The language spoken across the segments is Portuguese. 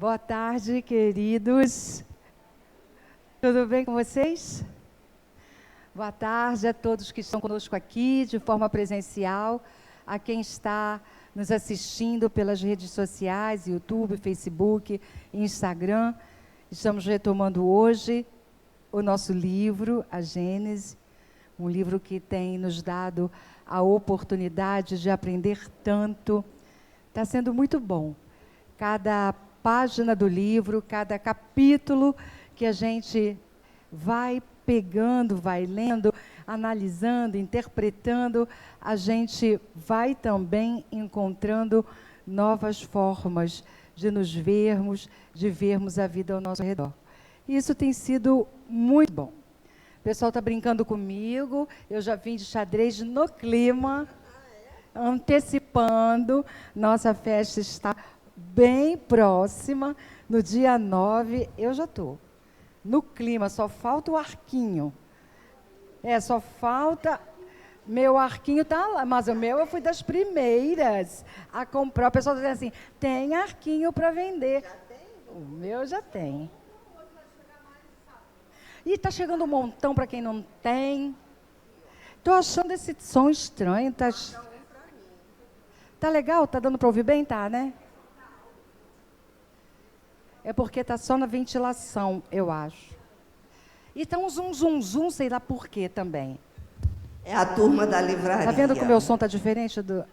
Boa tarde, queridos. Tudo bem com vocês? Boa tarde a todos que estão conosco aqui de forma presencial, a quem está nos assistindo pelas redes sociais, YouTube, Facebook, Instagram. Estamos retomando hoje o nosso livro, a Gênese, um livro que tem nos dado a oportunidade de aprender tanto. Está sendo muito bom. Cada página do livro, cada capítulo que a gente vai pegando, vai lendo, analisando, interpretando, a gente vai também encontrando novas formas de nos vermos, de vermos a vida ao nosso redor. E isso tem sido muito bom. O pessoal está brincando comigo, eu já vim de xadrez no clima, antecipando. Nossa festa está bem próxima, no dia 9, eu já estou no clima, só falta o arquinho. Só falta... Meu arquinho está lá, mas o meu eu fui das primeiras a comprar. O pessoal está dizendo assim, tem arquinho para vender. Já tem? O meu já tem. E está chegando um montão para quem não tem. Estou achando esse som estranho. Tá legal? Tá dando para ouvir bem? Tá, né? É porque está só na ventilação, eu acho. E está um zum, zum, zum, sei lá por quê também. É a turma da livraria. Está vendo que o meu som está diferente do...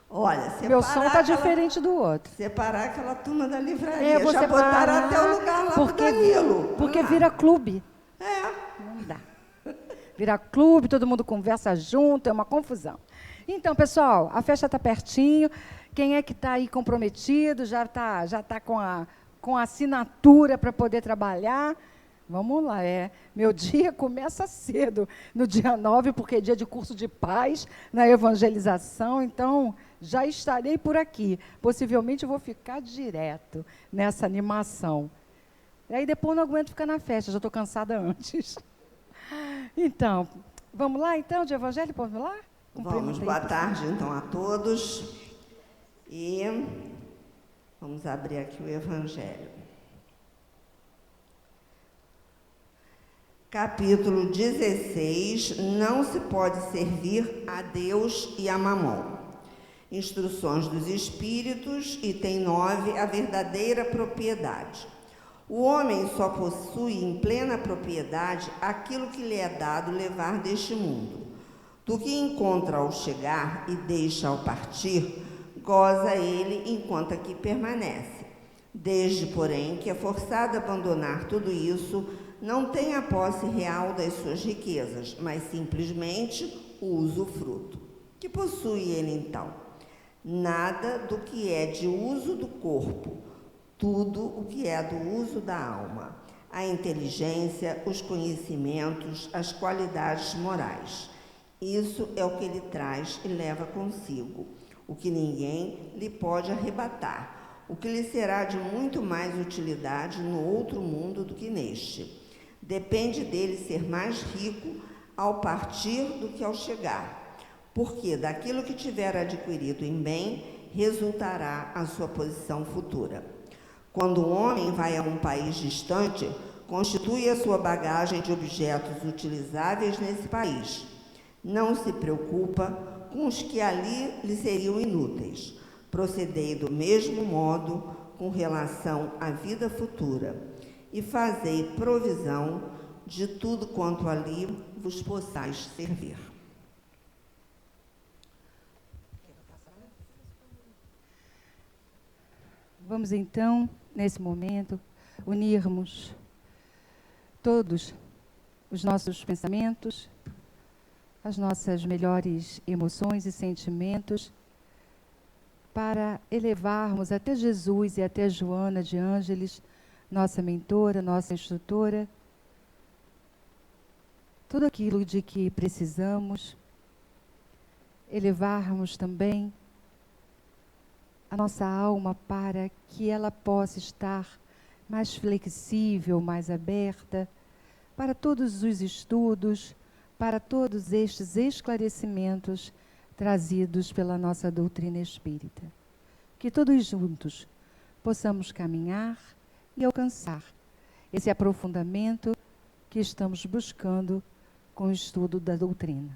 Olha, meu som está diferente do outro. Separar aquela turma da livraria. Vou já botaram até o lugar lá pro Danilo. Porque vira clube. Não dá. Vira clube, todo mundo conversa junto, é uma confusão. Então, pessoal, a festa está pertinho. Quem é que está aí comprometido, já tá com a assinatura para poder trabalhar? Vamos lá, meu dia começa cedo, no dia 9, porque é dia de curso de paz, na evangelização, então já estarei por aqui. Possivelmente vou ficar direto nessa animação. E aí depois não aguento ficar na festa, já estou cansada antes. Então, vamos lá então, de evangelho, vamos lá? Vamos, boa tarde então a todos. E vamos abrir aqui o evangelho. Capítulo 16, não se pode servir a Deus e a Mamon. Instruções dos Espíritos, item 9, a verdadeira propriedade. O homem só possui em plena propriedade aquilo que lhe é dado levar deste mundo. Do que encontra ao chegar e deixa ao partir, goza ele enquanto aqui permanece. Desde, porém, que é forçado a abandonar tudo isso, não tem a posse real das suas riquezas, mas simplesmente o usufruto. Que possui ele, então? Nada do que é de uso do corpo, tudo o que é do uso da alma, a inteligência, os conhecimentos, as qualidades morais. Isso é o que ele traz e leva consigo, o que ninguém lhe pode arrebatar, o que lhe será de muito mais utilidade no outro mundo do que neste. Depende dele ser mais rico ao partir do que ao chegar, porque daquilo que tiver adquirido em bem, resultará a sua posição futura. Quando um homem vai a um país distante, constitui a sua bagagem de objetos utilizáveis nesse país. Não se preocupa com os que ali lhe seriam inúteis. Procedei do mesmo modo com relação à vida futura, e fazei provisão de tudo quanto ali vos possais servir. Vamos então, nesse momento, unirmos todos os nossos pensamentos, as nossas melhores emoções e sentimentos, para elevarmos até Jesus e até Joana de Ângeles, nossa mentora, nossa instrutora, tudo aquilo de que precisamos, elevarmos também a nossa alma para que ela possa estar mais flexível, mais aberta, para todos os estudos, para todos estes esclarecimentos trazidos pela nossa doutrina espírita. Que todos juntos possamos caminhar e alcançar esse aprofundamento que estamos buscando com o estudo da doutrina.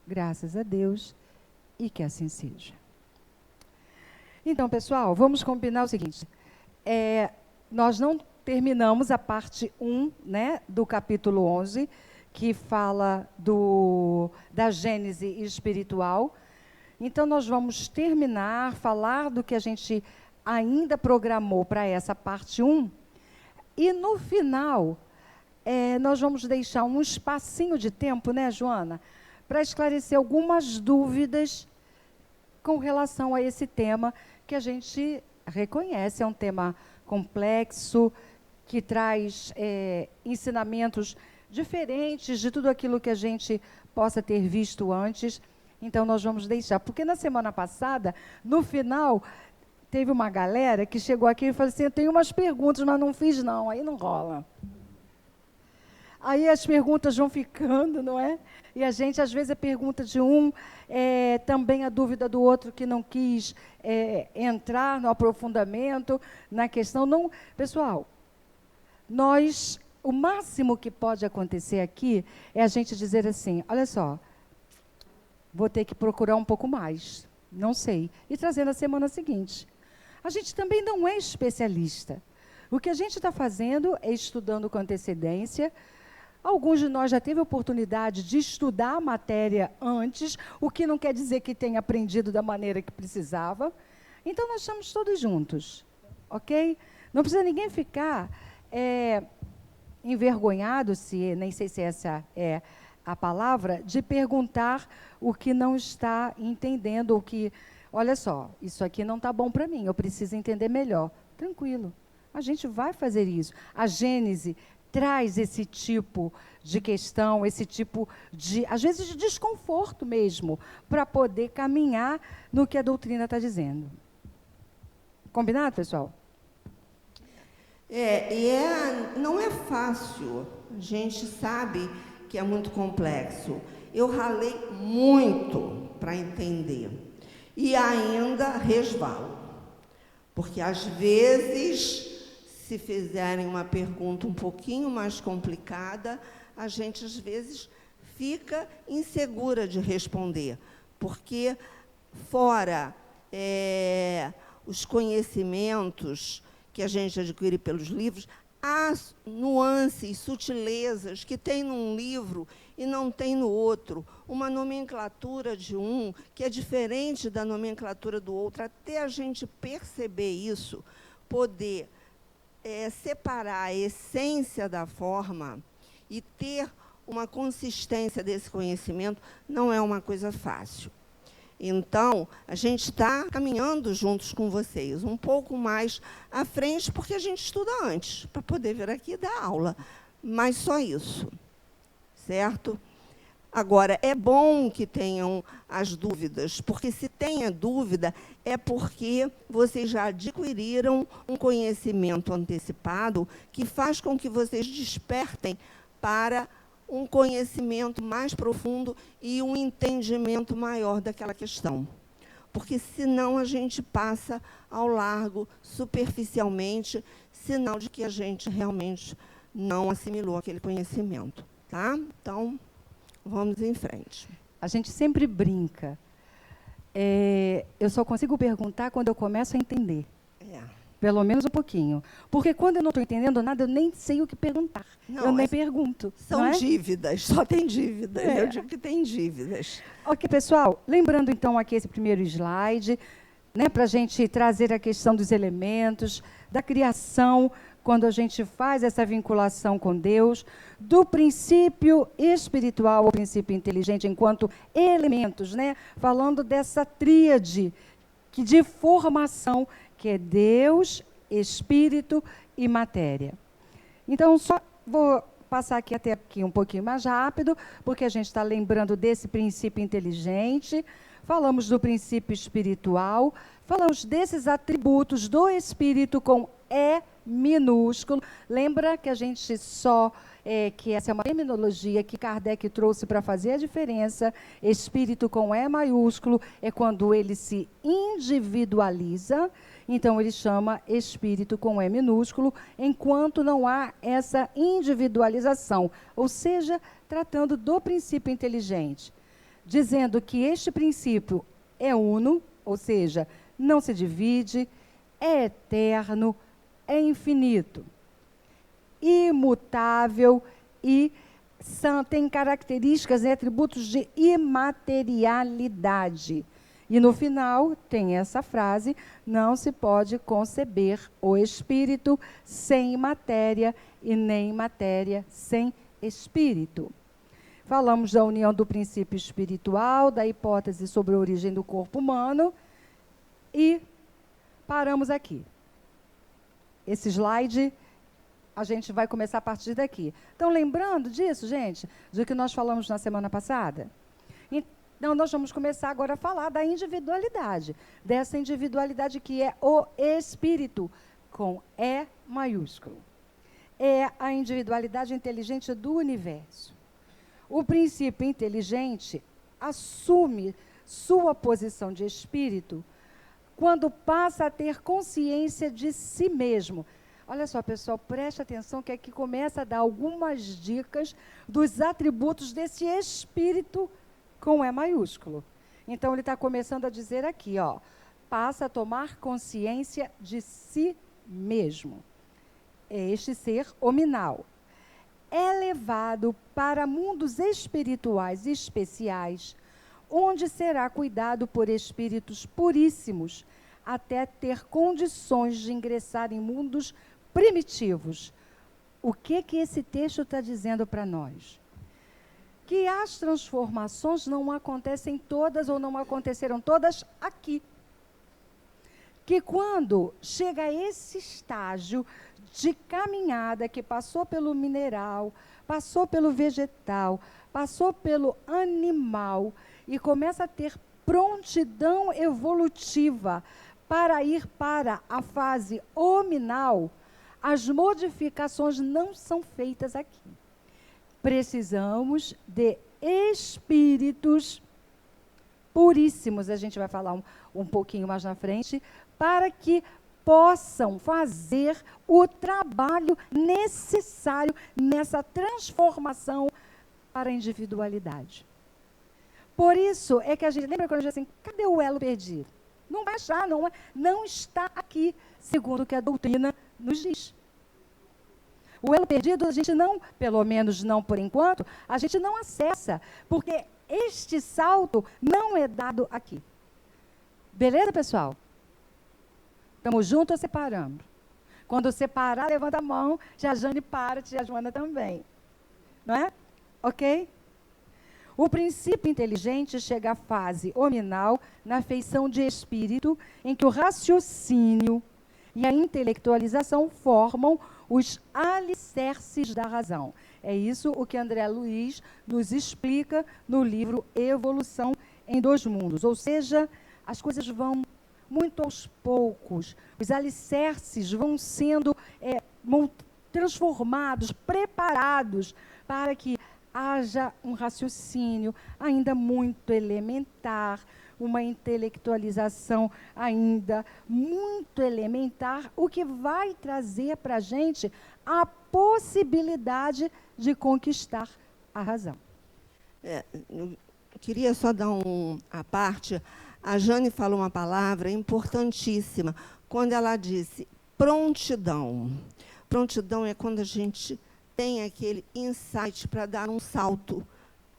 Graças a Deus e que assim seja. Então, pessoal, vamos combinar o seguinte. Nós não terminamos a parte 1, né, do capítulo 11, que fala da Gênese espiritual. Então, nós vamos terminar, falar do que a gente ainda programou para essa parte 1. E, no final, nós vamos deixar um espacinho de tempo, né, Joana, para esclarecer algumas dúvidas com relação a esse tema que a gente reconhece. É um tema complexo, que traz ensinamentos diferentes de tudo aquilo que a gente possa ter visto antes. Então, nós vamos deixar. Porque na semana passada, no final, teve uma galera que chegou aqui e falou assim, eu tenho umas perguntas, mas não fiz não, aí não rola. Aí as perguntas vão ficando, não é? E a gente, às vezes, a pergunta de um, também a dúvida do outro que não quis entrar no aprofundamento, na questão. Não, pessoal, o máximo que pode acontecer aqui é a gente dizer assim, olha só, vou ter que procurar um pouco mais, não sei, e trazer na semana seguinte. A gente também não é especialista. O que a gente está fazendo é estudando com antecedência. Alguns de nós já teve a oportunidade de estudar a matéria antes, o que não quer dizer que tenha aprendido da maneira que precisava. Então, nós estamos todos juntos, ok? Não precisa ninguém ficar envergonhado, nem sei se essa é a palavra, de perguntar o que não está entendendo, ou que, olha só, isso aqui não está bom para mim, eu preciso entender melhor. Tranquilo, a gente vai fazer isso. A Gênese traz esse tipo de questão, esse tipo de, às vezes, de desconforto mesmo, para poder caminhar no que a doutrina está dizendo. Combinado, pessoal? Não é fácil, a gente sabe que é muito complexo. Eu ralei muito para entender e ainda resvalo, porque às vezes, se fizerem uma pergunta um pouquinho mais complicada, a gente às vezes fica insegura de responder, porque fora os conhecimentos que a gente adquire pelos livros, há nuances, sutilezas que tem num livro e não tem no outro. Uma nomenclatura de um que é diferente da nomenclatura do outro. Até a gente perceber isso, poder separar a essência da forma e ter uma consistência desse conhecimento, não é uma coisa fácil. Então, a gente está caminhando juntos com vocês, um pouco mais à frente, porque a gente estuda antes, para poder vir aqui dar aula. Mas só isso, certo? Agora, é bom que tenham as dúvidas, porque se tem a dúvida, é porque vocês já adquiriram um conhecimento antecipado que faz com que vocês despertem para um conhecimento mais profundo e um entendimento maior daquela questão. Porque, senão, a gente passa ao largo, superficialmente, sinal de que a gente realmente não assimilou aquele conhecimento. Tá? Então, vamos em frente. A gente sempre brinca. Eu só consigo perguntar quando eu começo a entender. Pelo menos um pouquinho. Porque quando eu não estou entendendo nada, eu nem sei o que perguntar. Eu nem pergunto. São dívidas, só tem dívidas. Eu digo que tem dívidas. Ok, pessoal. Lembrando, então, aqui esse primeiro slide, né, para a gente trazer a questão dos elementos, da criação, quando a gente faz essa vinculação com Deus, do princípio espiritual ao princípio inteligente, enquanto elementos, né, falando dessa tríade de formação, que é Deus, Espírito e matéria. Então, só vou passar até aqui um pouquinho mais rápido, porque a gente está lembrando desse princípio inteligente, falamos do princípio espiritual, falamos desses atributos do Espírito com E minúsculo. Lembra que a gente que essa é uma terminologia que Kardec trouxe para fazer a diferença. Espírito com E maiúsculo é quando ele se individualiza. Então, ele chama espírito com E minúsculo, enquanto não há essa individualização, ou seja, tratando do princípio inteligente, dizendo que este princípio é uno, ou seja, não se divide, é eterno, é infinito, imutável e tem características e atributos de imaterialidade. E no final tem essa frase: não se pode conceber o espírito sem matéria e nem matéria sem espírito. Falamos da união do princípio espiritual, da hipótese sobre a origem do corpo humano e paramos aqui. Esse slide a gente vai começar a partir daqui. Estão lembrando disso, gente? Do que nós falamos na semana passada? Então, nós vamos começar agora a falar da individualidade, dessa individualidade que é o espírito, com E maiúsculo. É a individualidade inteligente do universo. O princípio inteligente assume sua posição de espírito quando passa a ter consciência de si mesmo. Olha só, pessoal, preste atenção que aqui começa a dar algumas dicas dos atributos desse espírito com E maiúsculo. Então, ele está começando a dizer aqui, ó, passa a tomar consciência de si mesmo. É este ser hominal. É levado para mundos espirituais especiais, onde será cuidado por espíritos puríssimos, até ter condições de ingressar em mundos primitivos. O que esse texto está dizendo para nós? Que as transformações não acontecem todas ou não aconteceram todas aqui. Que quando chega a esse estágio de caminhada que passou pelo mineral, passou pelo vegetal, passou pelo animal e começa a ter prontidão evolutiva para ir para a fase hominal, as modificações não são feitas aqui. Precisamos de espíritos puríssimos, a gente vai falar um pouquinho mais na frente, para que possam fazer o trabalho necessário nessa transformação para a individualidade. Por isso é que a gente, lembra quando a gente diz assim, cadê o elo perdido? Não vai achar, não está aqui, segundo o que a doutrina nos diz. O elo perdido, a gente não, pelo menos não por enquanto, a gente não acessa, porque este salto não é dado aqui. Beleza, pessoal? Estamos juntos ou separando? Quando separar, levanta a mão, tia Jane para, tia Joana também. Não é? Ok? O princípio inteligente chega à fase hominal na feição de espírito, em que o raciocínio e a intelectualização formam os alicerces da razão. É isso o que André Luiz nos explica no livro Evolução em Dois Mundos. Ou seja, as coisas vão muito aos poucos, os alicerces vão sendo transformados, preparados para que haja um raciocínio ainda muito elementar, uma intelectualização ainda muito elementar, o que vai trazer para a gente a possibilidade de conquistar a razão. Eu queria só dar à parte. A Jane falou uma palavra importantíssima, quando ela disse prontidão. Prontidão é quando a gente tem aquele insight para dar um salto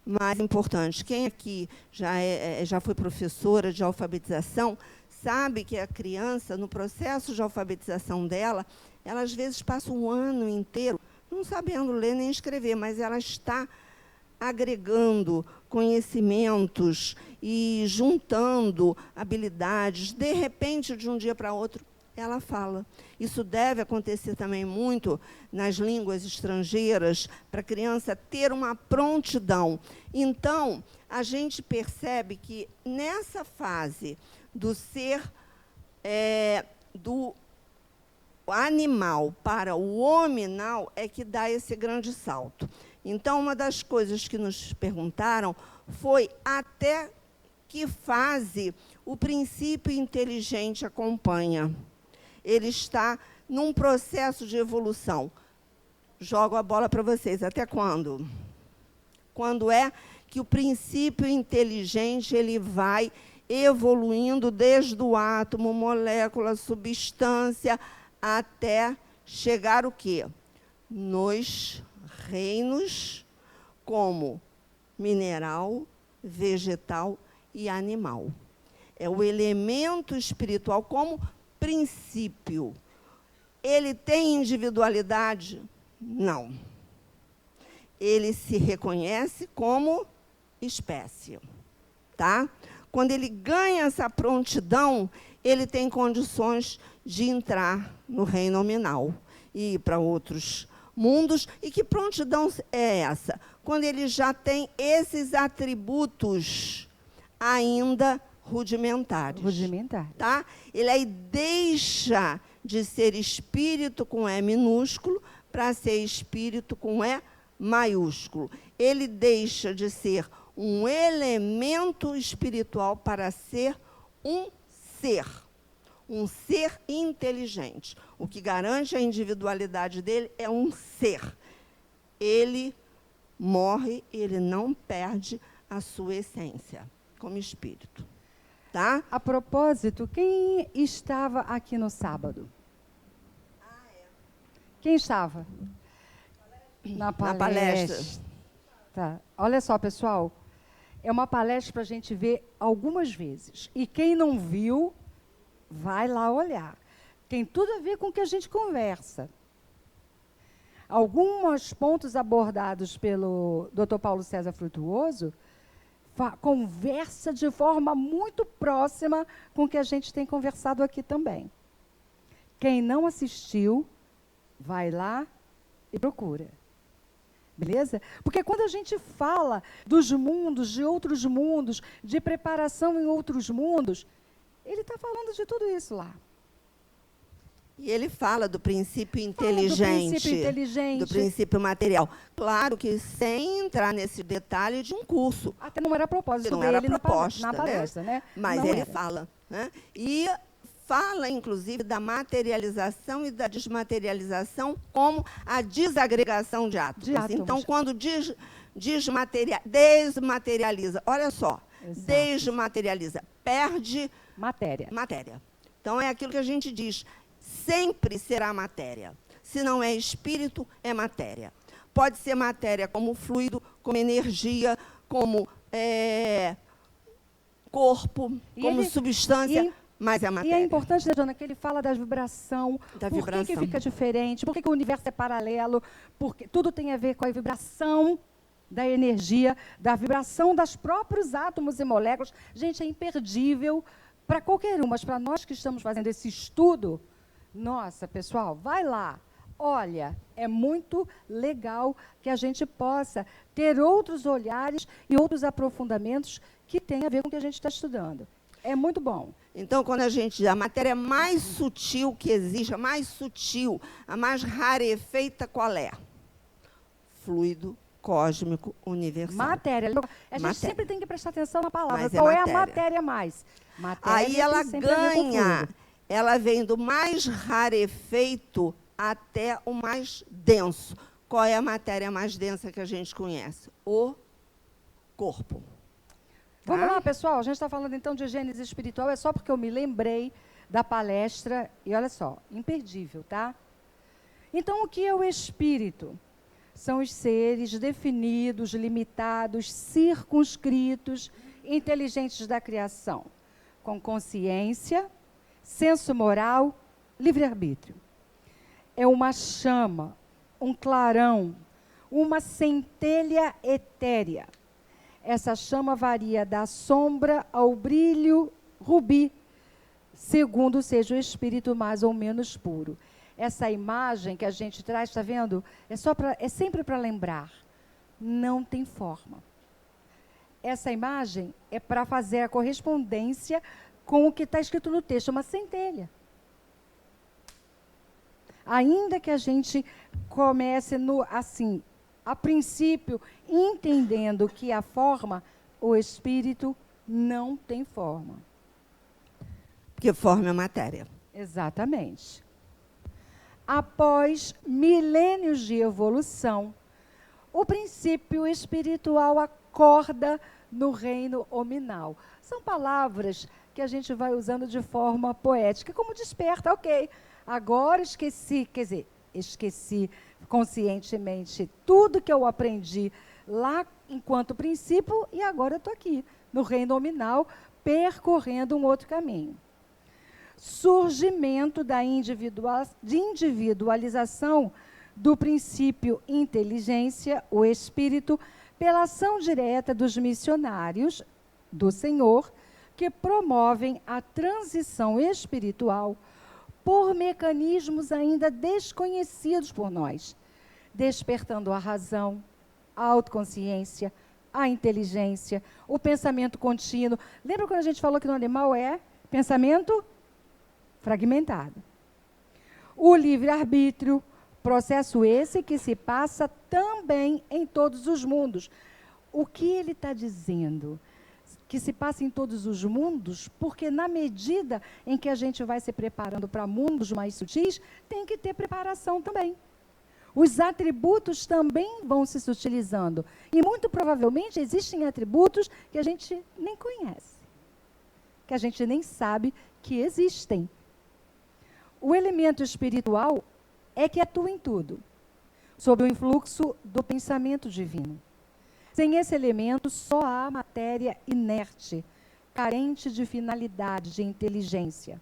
mais importante. Quem aqui já foi professora de alfabetização, sabe que a criança, no processo de alfabetização dela, ela às vezes passa um ano inteiro não sabendo ler nem escrever, mas ela está agregando conhecimentos e juntando habilidades. De repente, de um dia para outro, ela fala. Isso deve acontecer também muito nas línguas estrangeiras, para a criança ter uma prontidão. Então, a gente percebe que nessa fase do ser do animal para o hominal é que dá esse grande salto. Então, uma das coisas que nos perguntaram foi até que fase o princípio inteligente acompanha. ele está num processo de evolução. Jogo a bola para vocês. Até quando? Quando é que o princípio inteligente ele vai evoluindo desde o átomo, molécula, substância, até chegar o quê? Nos reinos como mineral, vegetal e animal. É o elemento espiritual como princípio. Ele tem individualidade? Não. Ele se reconhece como espécie, tá? Quando ele ganha essa prontidão, ele tem condições de entrar no reino nominal e ir para outros mundos. E que prontidão é essa? Quando ele já tem esses atributos ainda rudimentares. Rudimentares. Tá? Ele aí deixa de ser espírito com E minúsculo para ser espírito com E maiúsculo. Ele deixa de ser um elemento espiritual para ser um ser inteligente. O que garante a individualidade dele é um ser. Ele morre, ele não perde a sua essência como espírito. Tá? A propósito, quem estava aqui no sábado? Quem estava? Na palestra. Tá. Olha só, pessoal. É uma palestra para a gente ver algumas vezes. E quem não viu, vai lá olhar. Tem tudo a ver com o que a gente conversa. Alguns pontos abordados pelo Dr. Paulo César Frutuoso conversa de forma muito próxima com o que a gente tem conversado aqui também. Quem não assistiu, vai lá e procura. Beleza? Porque quando a gente fala dos mundos, de outros mundos, de preparação em outros mundos, ele está falando de tudo isso lá. E ele fala do princípio inteligente, do princípio material. Claro que sem entrar nesse detalhe de um curso. Até não era propósito dele na palestra, né? Mas não ele era. fala. Né? E fala, inclusive, da materialização e da desmaterialização como a desagregação de átomos. Então, quando desmaterializa, olha só, exato. Desmaterializa, perde matéria. Então, é aquilo que a gente diz, sempre será matéria. Se não é espírito, é matéria. Pode ser matéria como fluido, como energia, como corpo, como substância. Mas é matéria. E é importante, né, Jana, que ele fala da vibração. Por que fica diferente? Por que o universo é paralelo? Porque tudo tem a ver com a vibração da energia, da vibração dos próprios átomos e moléculas. Gente, é imperdível para qualquer um, mas para nós que estamos fazendo esse estudo, nossa, pessoal, vai lá. Olha, é muito legal que a gente possa ter outros olhares e outros aprofundamentos que têm a ver com o que a gente está estudando. É muito bom. Então, quando a gente... A matéria mais sutil que existe, a mais sutil, a mais rarefeita, qual é? Fluido cósmico universal. Matéria. A gente sempre tem que prestar atenção na palavra. Mas qual é a matéria mais? Matéria. Aí ela ganha. Ela vem do mais rarefeito até o mais denso. Qual é a matéria mais densa que a gente conhece? O corpo. Vamos lá, pessoal. A gente está falando, então, de gênese espiritual. É só porque eu me lembrei da palestra. E olha só, imperdível, tá? Então, o que é o espírito? São os seres definidos, limitados, circunscritos, inteligentes da criação, com consciência, senso moral, livre-arbítrio. É uma chama, um clarão, uma centelha etérea. Essa chama varia da sombra ao brilho rubi, segundo seja o espírito mais ou menos puro. Essa imagem que a gente traz, está vendo? É sempre para lembrar. Não tem forma. Essa imagem é para fazer a correspondência com o que está escrito no texto, uma centelha. Ainda que a gente comece assim, a princípio, entendendo que a forma, o espírito não tem forma. Porque forma é matéria. Exatamente. Após milênios de evolução, o princípio espiritual acorda no reino hominal. São palavras que a gente vai usando de forma poética, como desperta, ok. Agora esqueci, quer dizer, esqueci conscientemente tudo que eu aprendi lá enquanto princípio e agora eu estou aqui, no reino nominal, percorrendo um outro caminho. Surgimento da individualização do princípio inteligência, o espírito, pela ação direta dos missionários do Senhor, que promovem a transição espiritual por mecanismos ainda desconhecidos por nós, despertando a razão, a autoconsciência, a inteligência, o pensamento contínuo. Lembra quando a gente falou que no animal é pensamento fragmentado? O livre-arbítrio, processo esse que se passa também em todos os mundos. O que ele está dizendo? Que se passa em todos os mundos, porque na medida em que a gente vai se preparando para mundos mais sutis, tem que ter preparação também. Os atributos também vão se sutilizando. E muito provavelmente existem atributos que a gente nem conhece, que a gente nem sabe que existem. O elemento espiritual é que atua em tudo, sob o influxo do pensamento divino. Sem esse elemento, só há matéria inerte, carente de finalidade, de inteligência.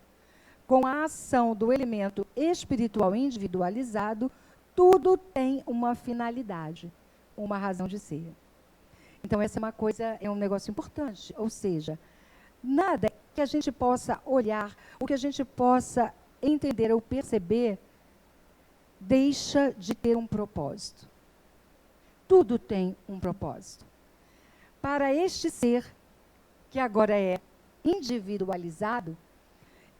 Com a ação do elemento espiritual individualizado, tudo tem uma finalidade, uma razão de ser. Então, essa é uma coisa, é um negócio importante. Ou seja, nada que a gente possa olhar, o que a gente possa entender ou perceber, deixa de ter um propósito. Tudo tem um propósito. Para este ser, que agora é individualizado,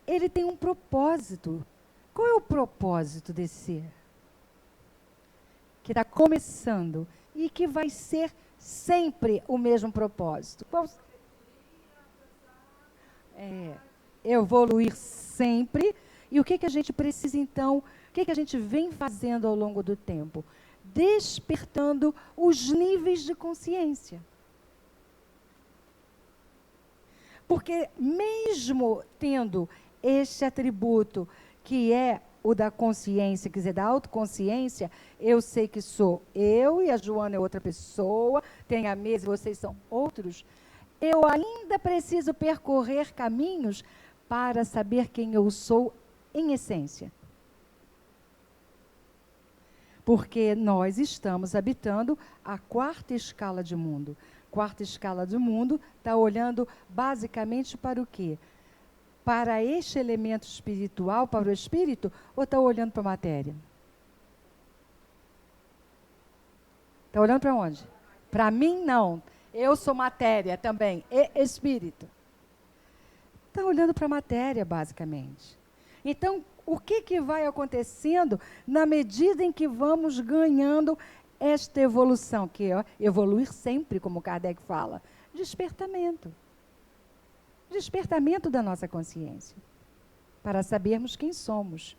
ele tem um propósito. Qual é o propósito desse ser? Que está começando e que vai ser sempre o mesmo propósito. Evoluir sempre. E o que a gente precisa, então, o que a gente vem fazendo ao longo do tempo? Despertando os níveis de consciência. Porque mesmo tendo este atributo, que é o da consciência, quer dizer, da autoconsciência, eu sei que sou eu e a Joana é outra pessoa, tem a mesa e vocês são outros, eu ainda preciso percorrer caminhos para saber quem eu sou em essência. Porque nós estamos habitando a quarta escala de mundo. Quarta escala de mundo está olhando basicamente para o quê? Para este elemento espiritual, para o espírito, ou está olhando para a matéria? Está olhando para onde? Para mim, não. Eu sou matéria também, e espírito. Está olhando para a matéria, basicamente. Então, o que vai acontecendo na medida em que vamos ganhando esta evolução, que é evoluir sempre, como Kardec fala, despertamento. Despertamento da nossa consciência, para sabermos quem somos.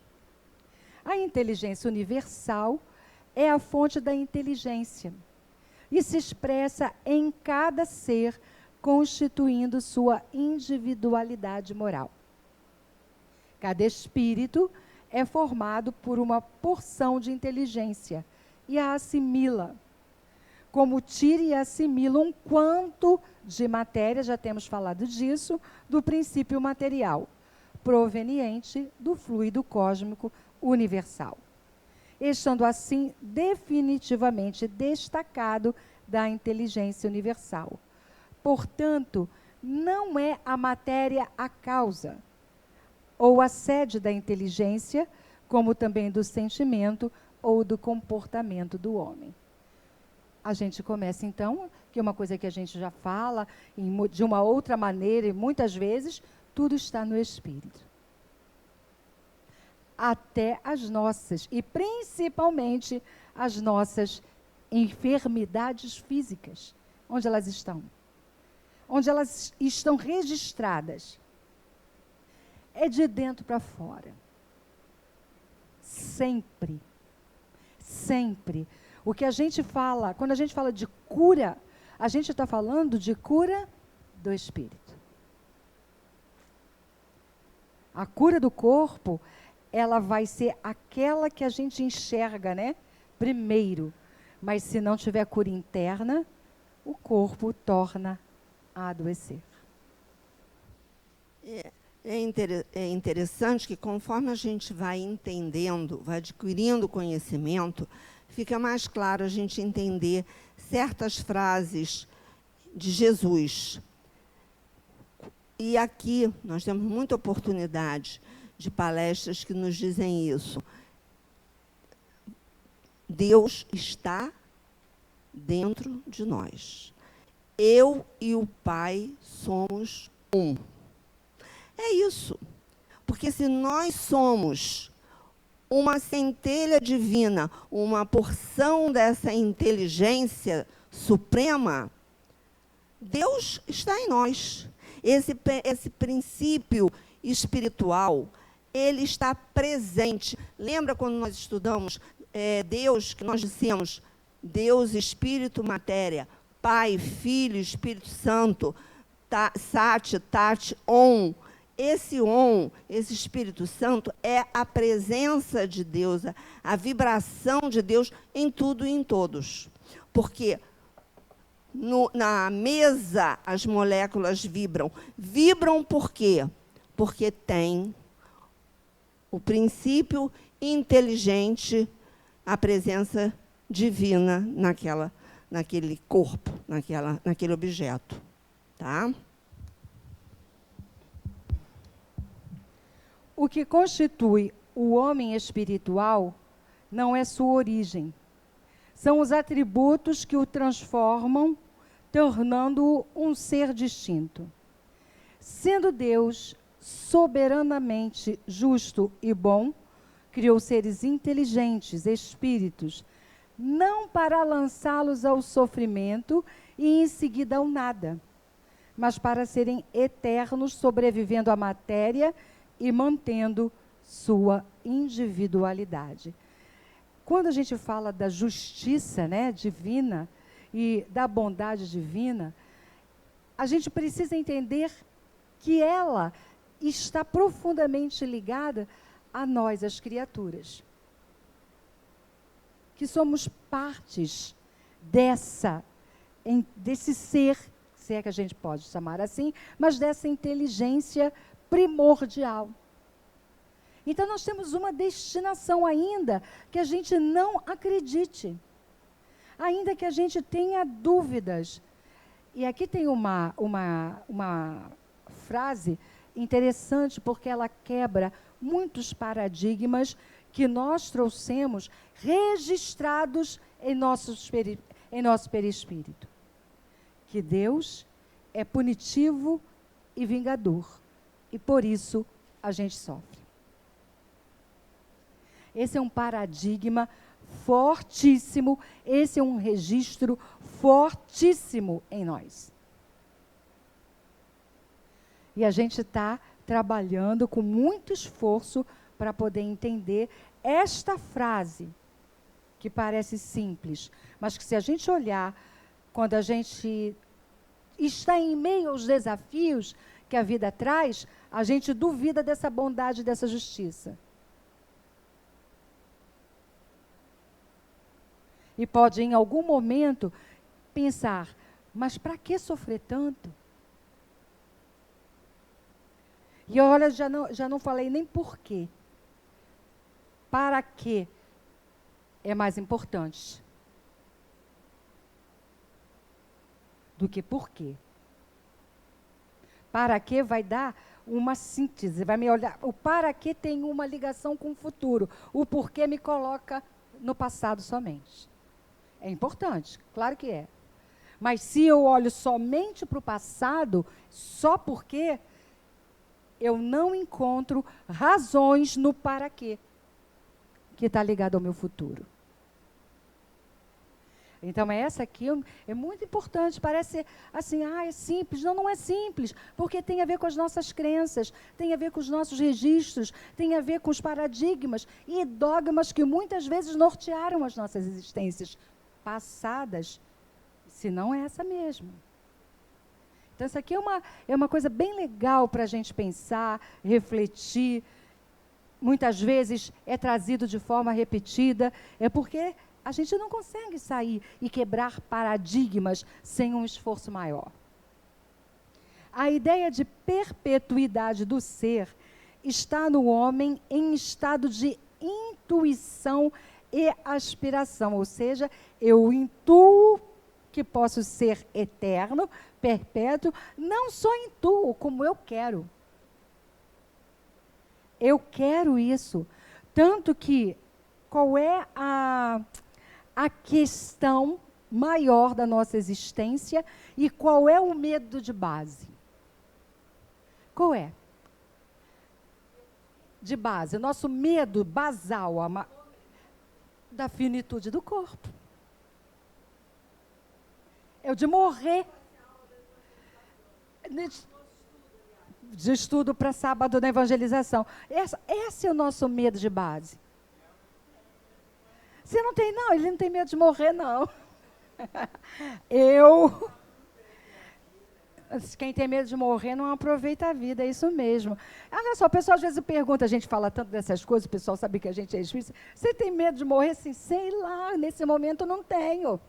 A inteligência universal é a fonte da inteligência e se expressa em cada ser, constituindo sua individualidade moral. Cada espírito é formado por uma porção de inteligência e a assimila. Como tira e assimila um quanto de matéria, já temos falado disso, do princípio material, proveniente do fluido cósmico universal, estando assim definitivamente destacado da inteligência universal. Portanto, não é a matéria a causa, ou a sede da inteligência, como também do sentimento ou do comportamento do homem. A gente começa, então, que é uma coisa que a gente já fala de uma outra maneira, e muitas vezes, tudo está no espírito. Até as nossas, e principalmente as nossas enfermidades físicas. Onde elas estão? Onde elas estão registradas. é de dentro para fora. Sempre. Sempre. O que a gente fala, quando a gente fala de cura, a gente está falando de cura do espírito. A cura do corpo, ela vai ser aquela que a gente enxerga, né? Primeiro. Mas se não tiver cura interna, o corpo torna a adoecer. É interessante que conforme a gente vai entendendo, vai adquirindo conhecimento, fica mais claro a gente entender certas frases de Jesus. E aqui nós temos muita oportunidade de palestras que nos dizem isso. Deus está dentro de nós. Eu e o Pai somos um. É isso. Porque se nós somos uma centelha divina, uma porção dessa inteligência suprema, Deus está em nós. Esse princípio espiritual, ele está presente. Lembra quando nós estudamos Deus, que nós dissemos Deus, Espírito, Matéria, Pai, Filho, Espírito Santo, Sat, Tat, Om. Esse Om, esse Espírito Santo, é a presença de Deus, a vibração de Deus em tudo e em todos. Porque na mesa as moléculas vibram. Vibram por quê? Porque tem o princípio inteligente, a presença divina naquele corpo, naquele objeto. Tá? O que constitui o homem espiritual não é sua origem. São os atributos que o transformam, tornando-o um ser distinto. Sendo Deus soberanamente justo e bom, criou seres inteligentes, espíritos, não para lançá-los ao sofrimento e em seguida ao nada, mas para serem eternos, sobrevivendo à matéria e mantendo sua individualidade. Quando a gente fala da justiça, né, divina e da bondade divina, a gente precisa entender que ela está profundamente ligada a nós, as criaturas. Que somos partes desse ser, se é que a gente pode chamar assim, mas dessa inteligência primordial. Então, nós temos uma destinação ainda que a gente não acredite. Ainda que a gente tenha dúvidas. E aqui tem uma frase interessante, porque ela quebra muitos paradigmas que nós trouxemos registrados em nosso perispírito. Que Deus é punitivo e vingador. E por isso a gente sofre. Esse é um paradigma fortíssimo, esse é um registro fortíssimo em nós. E a gente está trabalhando com muito esforço para poder entender esta frase, que parece simples, mas que se a gente olhar, quando a gente está em meio aos desafios que a vida traz, a gente duvida dessa bondade, dessa justiça. E pode, em algum momento, pensar, mas para que sofrer tanto? E olha, já não falei nem por quê. Para quê é mais importante do que por quê. Para quê vai dar uma síntese, vai me olhar. O para quê tem uma ligação com o futuro. O porquê me coloca no passado somente. É importante, claro que é. Mas se eu olho somente para o passado, só porque eu não encontro razões no para quê, que está ligado ao meu futuro. Então, essa aqui é muito importante. Parece assim, é simples. Não, não é simples, porque tem a ver com as nossas crenças, tem a ver com os nossos registros, tem a ver com os paradigmas e dogmas que muitas vezes nortearam as nossas existências passadas, se não é essa mesmo. Então, isso aqui é uma coisa bem legal para a gente pensar, refletir. Muitas vezes é trazido de forma repetida, é porque a gente não consegue sair e quebrar paradigmas sem um esforço maior. A ideia de perpetuidade do ser está no homem em estado de intuição e aspiração, ou seja, eu intuo que posso ser eterno, perpétuo, não só intuo, como eu quero. Eu quero isso. Tanto que, qual é a questão maior da nossa existência e qual é o medo de base? Qual é? De base, nosso medo basal da finitude do corpo. É o de morrer. De estudo para sábado na evangelização. Esse é o nosso medo de base. Você não tem, não, ele não tem medo de morrer, não. Quem tem medo de morrer não aproveita a vida, é isso mesmo. Olha só, o pessoal às vezes pergunta, a gente fala tanto dessas coisas, o pessoal sabe que a gente é espírita. Você tem medo de morrer? Assim, sei lá, nesse momento eu não tenho.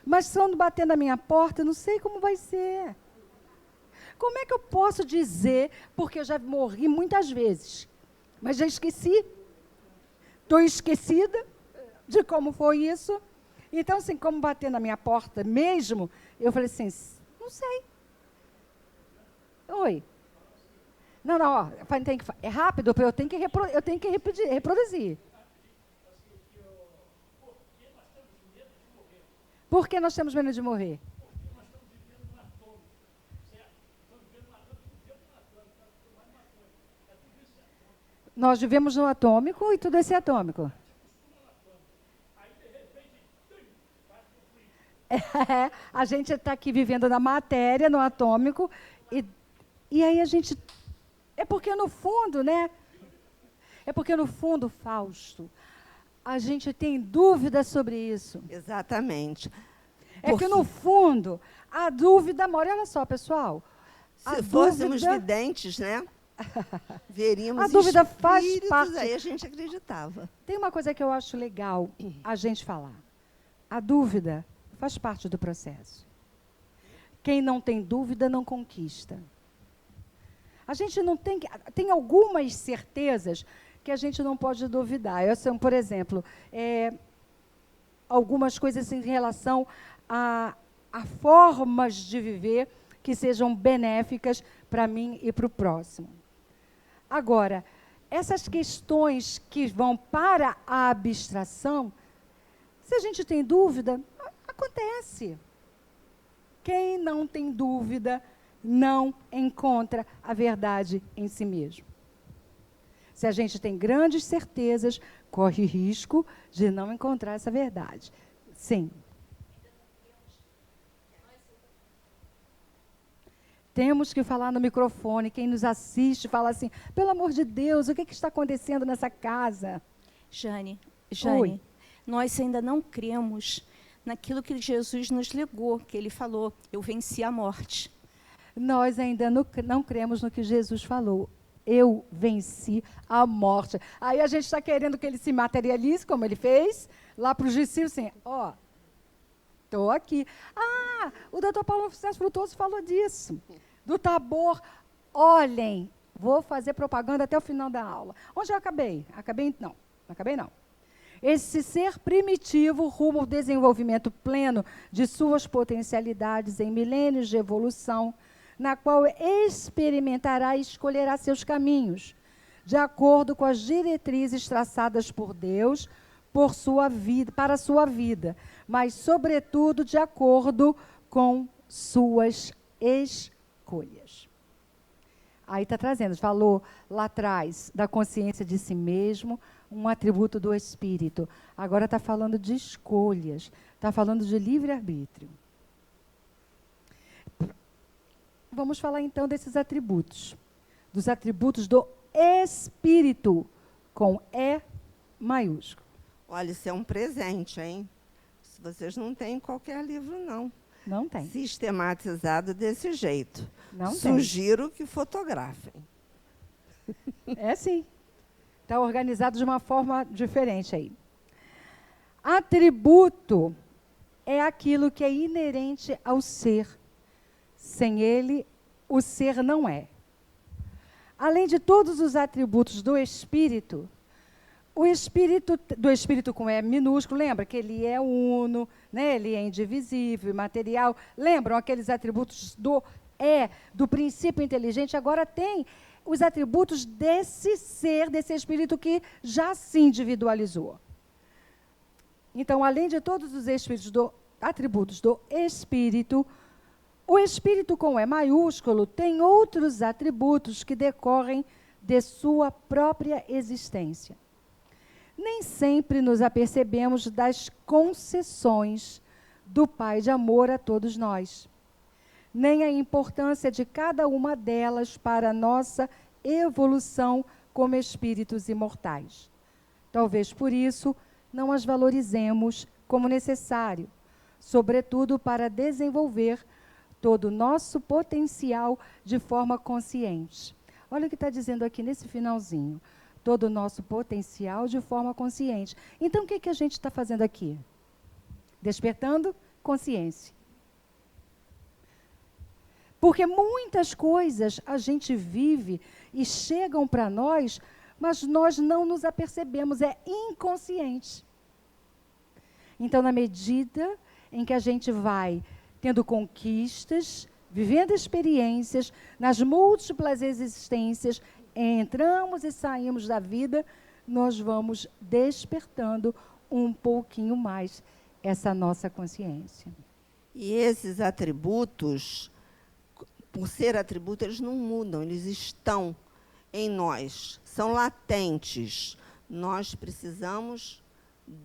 Mas quando bater na minha porta, eu não sei como vai ser. Como é que eu posso dizer, porque eu já morri muitas vezes, mas já esqueci, estou esquecida de como foi isso. Então, assim, como bater na minha porta mesmo, eu falei assim, não sei. Oi. Não, ó, é rápido, eu tenho que reproduzir. Por que nós temos medo de morrer? Nós vivemos no atômico e tudo isso é atômico. A gente está aqui vivendo na matéria, no atômico, e aí a gente... É porque no fundo, né? É porque no fundo, Fausto, a gente tem dúvida sobre isso. Exatamente. É que no fundo, a dúvida mora... Olha só, pessoal. Se fôssemos videntes, né? Veríamos a dúvida faz parte. Aí a gente acreditava. Tem uma coisa que eu acho legal a gente falar. A dúvida faz parte do processo. Quem não tem dúvida não conquista. A gente não tem... Tem algumas certezas que a gente não pode duvidar. São, por exemplo, algumas coisas em relação a formas de viver que sejam benéficas para mim e para o próximo. Agora, essas questões que vão para a abstração, se a gente tem dúvida, acontece. Quem não tem dúvida não encontra a verdade em si mesmo. Se a gente tem grandes certezas, corre risco de não encontrar essa verdade. Sim. Temos que falar no microfone. Quem nos assiste fala assim, pelo amor de Deus, o que está acontecendo nessa casa? Jane, Oi. Nós ainda não cremos naquilo que Jesus nos legou, que ele falou, eu venci a morte. Nós ainda não cremos no que Jesus falou. Eu venci a morte. Aí a gente está querendo que ele se materialize, como ele fez, lá para os discípulos, assim, ó, estou aqui. O doutor Paulo César Frutuoso falou disso, do Tabor. Olhem, vou fazer propaganda até o final da aula. Onde eu acabei? Não acabei não. Esse ser primitivo rumo ao desenvolvimento pleno de suas potencialidades em milênios de evolução, na qual experimentará e escolherá seus caminhos, de acordo com as diretrizes traçadas por Deus para a sua vida, mas, sobretudo, de acordo com suas escolhas. Aí está trazendo, falou lá atrás da consciência de si mesmo, um atributo do Espírito. Agora está falando de escolhas, está falando de livre-arbítrio. Vamos falar então desses atributos, dos atributos do Espírito, com E maiúsculo. Olha, isso é um presente, hein? Vocês não têm em qualquer livro, não. Não tem. Sistematizado desse jeito. Não tem. Sugiro que fotografem. É sim. Está organizado de uma forma diferente aí. Atributo é aquilo que é inerente ao ser. Sem ele, o ser não é. Além de todos os atributos do Espírito, o Espírito, do Espírito com E minúsculo, lembra que ele é uno, né? Ele é indivisível, imaterial. Lembram aqueles atributos do E, do princípio inteligente? Agora tem os atributos desse ser, desse Espírito que já se individualizou. Então, além de todos os atributos do Espírito, o Espírito com E maiúsculo tem outros atributos que decorrem de sua própria existência. Nem sempre nos apercebemos das concessões do Pai de amor a todos nós, nem a importância de cada uma delas para a nossa evolução como espíritos imortais. Talvez por isso não as valorizemos como necessário, sobretudo para desenvolver todo o nosso potencial de forma consciente. Olha o que está dizendo aqui nesse finalzinho. Todo o nosso potencial de forma consciente. Então, o que a gente está fazendo aqui? Despertando consciência. Porque muitas coisas a gente vive e chegam para nós, mas nós não nos apercebemos, é inconsciente. Então, na medida em que a gente vai tendo conquistas, vivendo experiências, nas múltiplas existências, entramos e saímos da vida, nós vamos despertando um pouquinho mais essa nossa consciência. E esses atributos, por ser atributo, eles não mudam, eles estão em nós, são latentes. Nós precisamos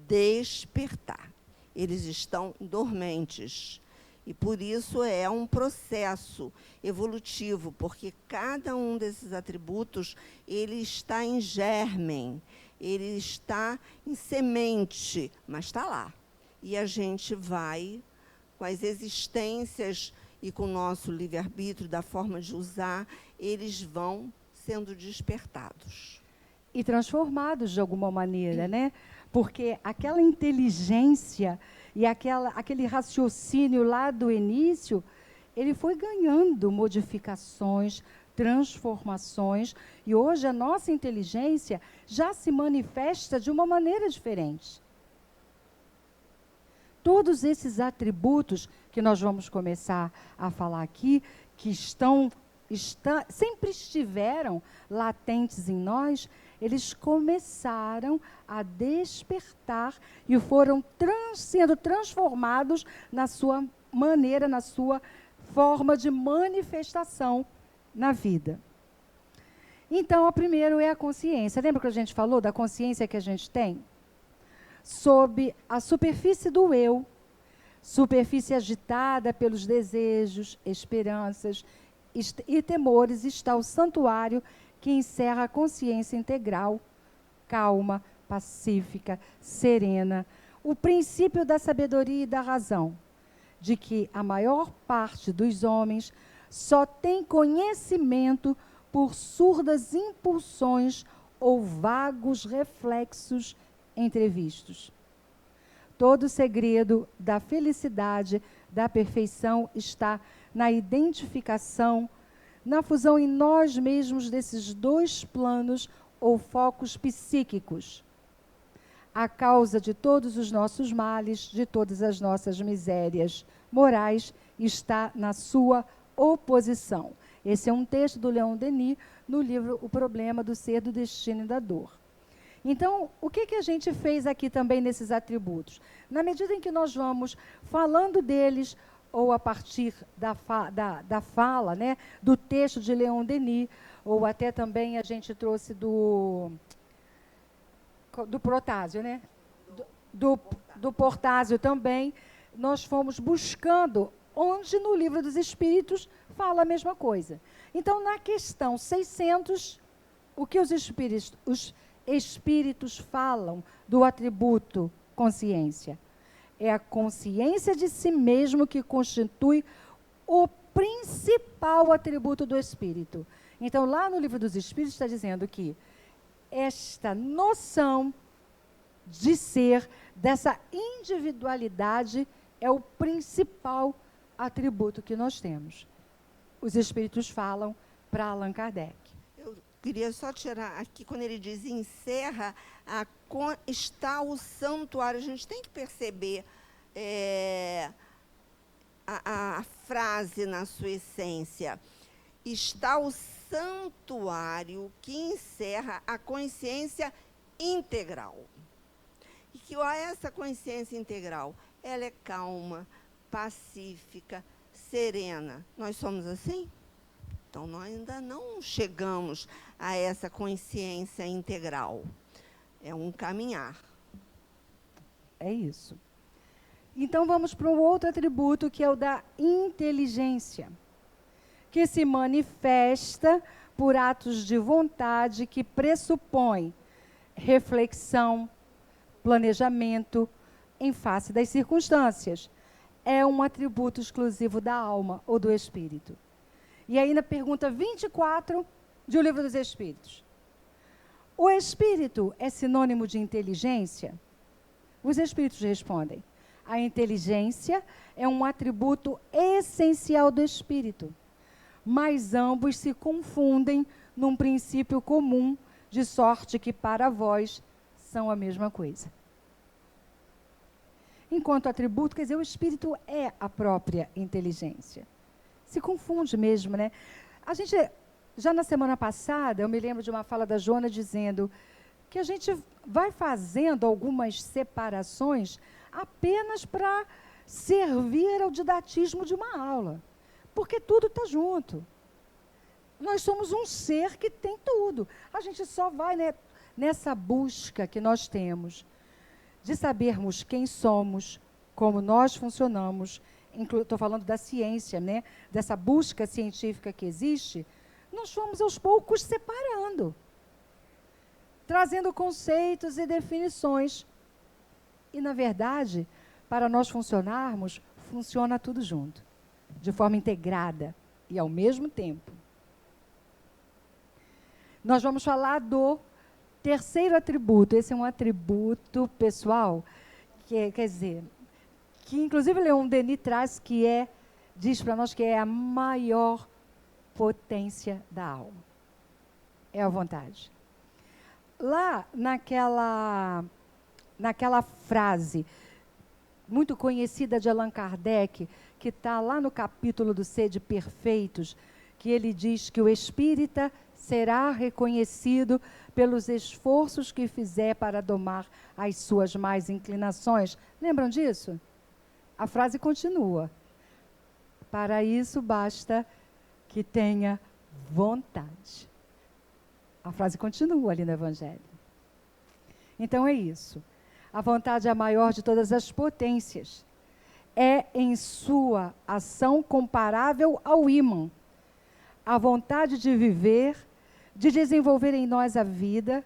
despertar. Eles estão dormentes. E por isso é um processo evolutivo, porque cada um desses atributos, ele está em germen, ele está em semente, mas está lá. E a gente vai, com as existências e com o nosso livre-arbítrio, da forma de usar, eles vão sendo despertados. E transformados de alguma maneira, né? Porque aquela inteligência e aquele raciocínio lá do início, ele foi ganhando modificações, transformações, e hoje a nossa inteligência já se manifesta de uma maneira diferente. Todos esses atributos que nós vamos começar a falar aqui, que sempre estiveram latentes em nós, eles começaram a despertar e foram sendo transformados na sua maneira, na sua forma de manifestação na vida. Então, o primeiro é a consciência. Lembra que a gente falou da consciência que a gente tem? Sob a superfície do eu, superfície agitada pelos desejos, esperanças e temores, está o santuário que encerra a consciência integral, calma, pacífica, serena, o princípio da sabedoria e da razão, de que a maior parte dos homens só tem conhecimento por surdas impulsões ou vagos reflexos entrevistos. Todo o segredo da felicidade, da perfeição, está na identificação, na fusão em nós mesmos desses dois planos ou focos psíquicos. A causa de todos os nossos males, de todas as nossas misérias morais, está na sua oposição. Esse é um texto do Leon Denis, no livro O Problema do Ser, do Destino e da Dor. Então, o que a gente fez aqui também nesses atributos? Na medida em que nós vamos falando deles, ou a partir da fala, né, do texto de Leon Denis, ou até também a gente trouxe do Protásio, né? Do Portásio também, nós fomos buscando onde no Livro dos Espíritos fala a mesma coisa. Então, na questão 600, o que os espíritos falam do atributo consciência? É a consciência de si mesmo que constitui o principal atributo do espírito. Então, lá no Livro dos Espíritos está dizendo que esta noção de ser, dessa individualidade, é o principal atributo que nós temos. Os espíritos falam para Allan Kardec. Eu queria só tirar aqui, quando ele diz encerra, está o santuário. A gente tem que perceber a frase na sua essência. Está o santuário que encerra a consciência integral. E que essa consciência integral, ela é calma, pacífica, serena. Nós somos assim? Então, nós ainda não chegamos a essa consciência integral. É um caminhar. É isso. Então, vamos para um outro atributo, que é o da inteligência, que se manifesta por atos de vontade que pressupõem reflexão, planejamento em face das circunstâncias. É um atributo exclusivo da alma ou do espírito. E aí, na pergunta 24 de O Livro dos Espíritos, o espírito é sinônimo de inteligência? Os espíritos respondem: a inteligência é um atributo essencial do espírito, mas ambos se confundem num princípio comum, de sorte que para vós são a mesma coisa. Enquanto atributo, quer dizer, o espírito é a própria inteligência. Se confunde mesmo, né? A gente, já na semana passada, eu me lembro de uma fala da Joana dizendo que a gente vai fazendo algumas separações apenas para servir ao didatismo de uma aula, porque tudo está junto. Nós somos um ser que tem tudo. A gente só vai, né, nessa busca que nós temos de sabermos quem somos, como nós funcionamos. Estou falando da ciência, né? Dessa busca científica que existe. Nós fomos aos poucos separando, trazendo conceitos e definições. E, na verdade, para nós funcionarmos, funciona tudo junto, de forma integrada e ao mesmo tempo. Nós vamos falar do terceiro atributo. Esse é um atributo pessoal, que quer dizer, que inclusive Leon Denis traz, diz para nós que é a maior potência da alma. É a vontade. Lá naquela frase muito conhecida de Allan Kardec, que está lá no capítulo do Sede Perfeitos, que ele diz que o espírita será reconhecido pelos esforços que fizer para domar as suas más inclinações. Lembram disso? A frase continua: para isso basta que tenha vontade. A frase continua ali no Evangelho. Então é isso. A vontade é a maior de todas as potências. É em sua ação comparável ao ímã. A vontade de viver, de desenvolver em nós a vida,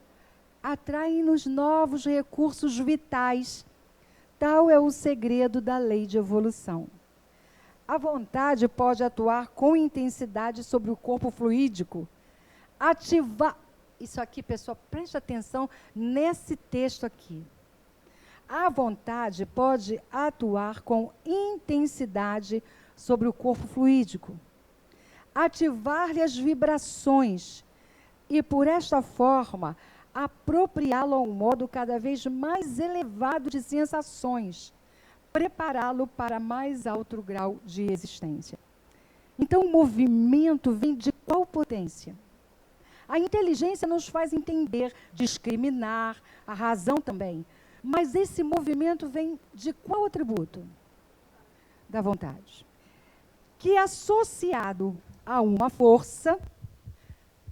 atrai-nos novos recursos vitais. Tal é o segredo da lei de evolução. A vontade pode atuar com intensidade sobre o corpo fluídico, ativar... Isso aqui, pessoal, preste atenção nesse texto aqui. A vontade pode atuar com intensidade sobre o corpo fluídico, ativar-lhe as vibrações e, por esta forma, apropriá-lo a um modo cada vez mais elevado de sensações, prepará-lo para mais alto grau de existência. Então, o movimento vem de qual potência? A inteligência nos faz entender, discriminar, a razão também. Mas esse movimento vem de qual atributo? Da vontade. Que associado a uma força,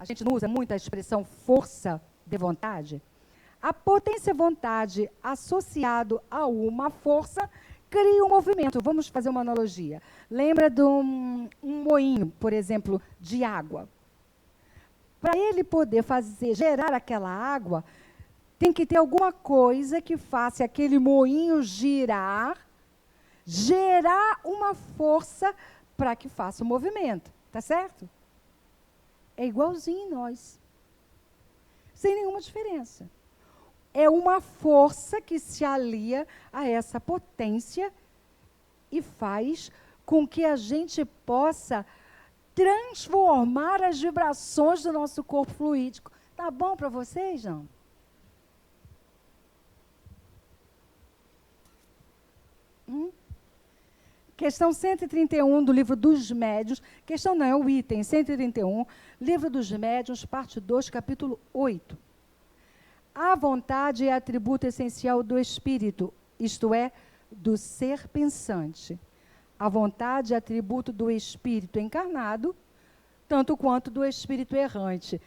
a gente não usa muito a expressão força de vontade, A potência vontade associado a uma força cria um movimento. Vamos fazer uma analogia. Lembra de um moinho, por exemplo, de água. Para ele poder gerar aquela água, tem que ter alguma coisa que faça aquele moinho gerar uma força para que faça o movimento. Tá certo? É igualzinho em nós. Sem nenhuma diferença. É uma força que se alia a essa potência e faz com que a gente possa transformar as vibrações do nosso corpo fluídico. Tá bom para vocês, não? Questão 131 do Livro dos Médiuns. Questão não, é o item 131, Livro dos Médiuns, parte 2, capítulo 8. A vontade é atributo essencial do espírito, isto é, do ser pensante. A vontade é atributo do espírito encarnado, tanto quanto do espírito errante.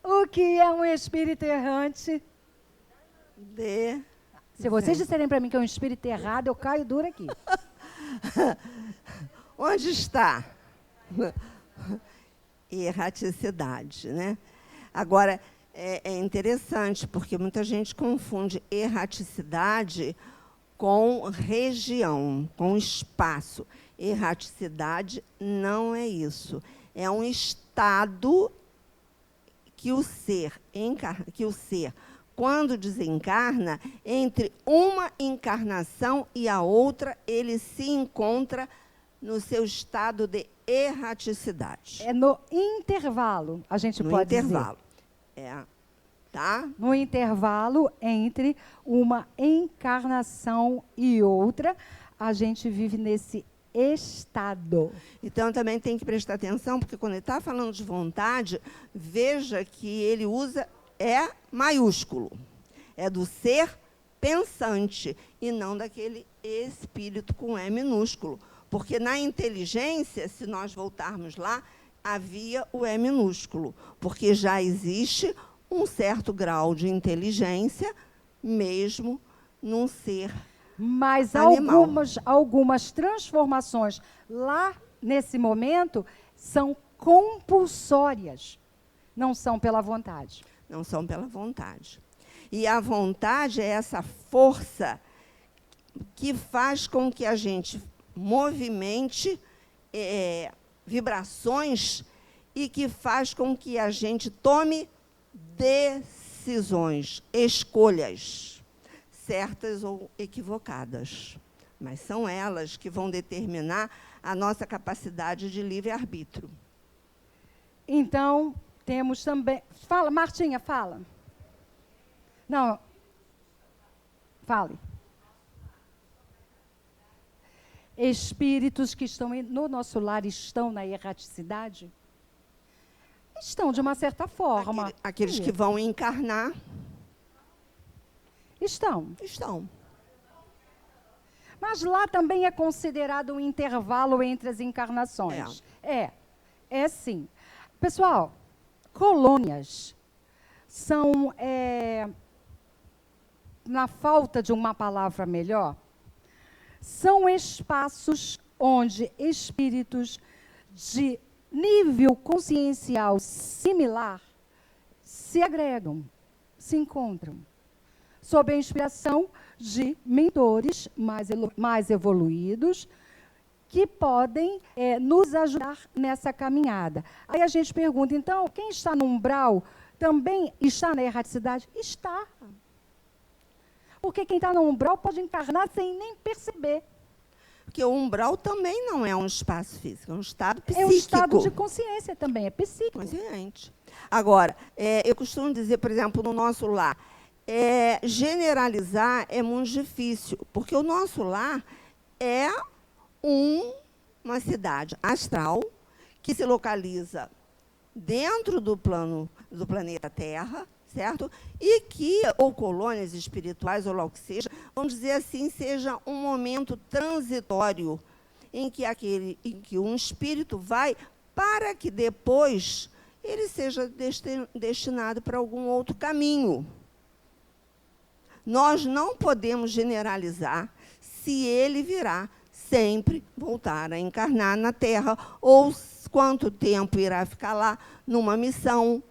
O que é um espírito errante? Se vocês disserem para mim que é um espírito errado, eu caio duro aqui. Onde está? Erraticidade, né? Agora, é interessante, porque muita gente confunde erraticidade com região, com espaço. Erraticidade não é isso. É um estado que o ser, quando desencarna, entre uma encarnação e a outra, ele se encontra no seu estado de erraticidade. É no intervalo, a gente pode dizer. No intervalo. Tá? No intervalo entre uma encarnação e outra, a gente vive nesse estado. Então, também tem que prestar atenção, porque quando ele está falando de vontade, veja que ele usa maiúsculo. É do ser pensante, e não daquele espírito com E minúsculo. Porque na inteligência, se nós voltarmos lá, havia o E minúsculo, porque já existe um certo grau de inteligência, mesmo num ser Mas animal. algumas transformações lá, nesse momento, são compulsórias, não são pela vontade. Não são pela vontade. E a vontade é essa força que faz com que a gente movimente vibrações e que faz com que a gente tome decisões, escolhas, certas ou equivocadas. Mas são elas que vão determinar a nossa capacidade de livre-arbítrio. Então, temos também... Fala, Martinha, fala. Não, fale. Espíritos que estão no nosso lar estão na erraticidade? Estão, de uma certa forma. Aqueles que vão encarnar. Estão. Estão. Mas lá também é considerado um intervalo entre as encarnações. É sim. Pessoal, colônias são, na falta de uma palavra melhor, são espaços onde espíritos de nível consciencial similar se agregam, se encontram, sob a inspiração de mentores mais evoluídos, que podem nos ajudar nessa caminhada. Aí a gente pergunta, então, quem está no umbral também está na erraticidade? Está. Porque quem está no umbral pode encarnar sem nem perceber. Porque o umbral também não é um espaço físico, é um estado psíquico. É um estado de consciência também, é psíquico. Consciente. Agora, eu costumo dizer, por exemplo, no nosso lar, generalizar é muito difícil, porque o nosso lar é uma cidade astral que se localiza dentro do planeta Terra, certo? E que, ou colônias espirituais, ou lá o que seja, vamos dizer assim, seja um momento transitório em que um espírito vai para que depois ele seja destinado para algum outro caminho. nós não podemos generalizar se ele virá sempre voltar a encarnar na Terra, ou quanto tempo irá ficar lá numa missão.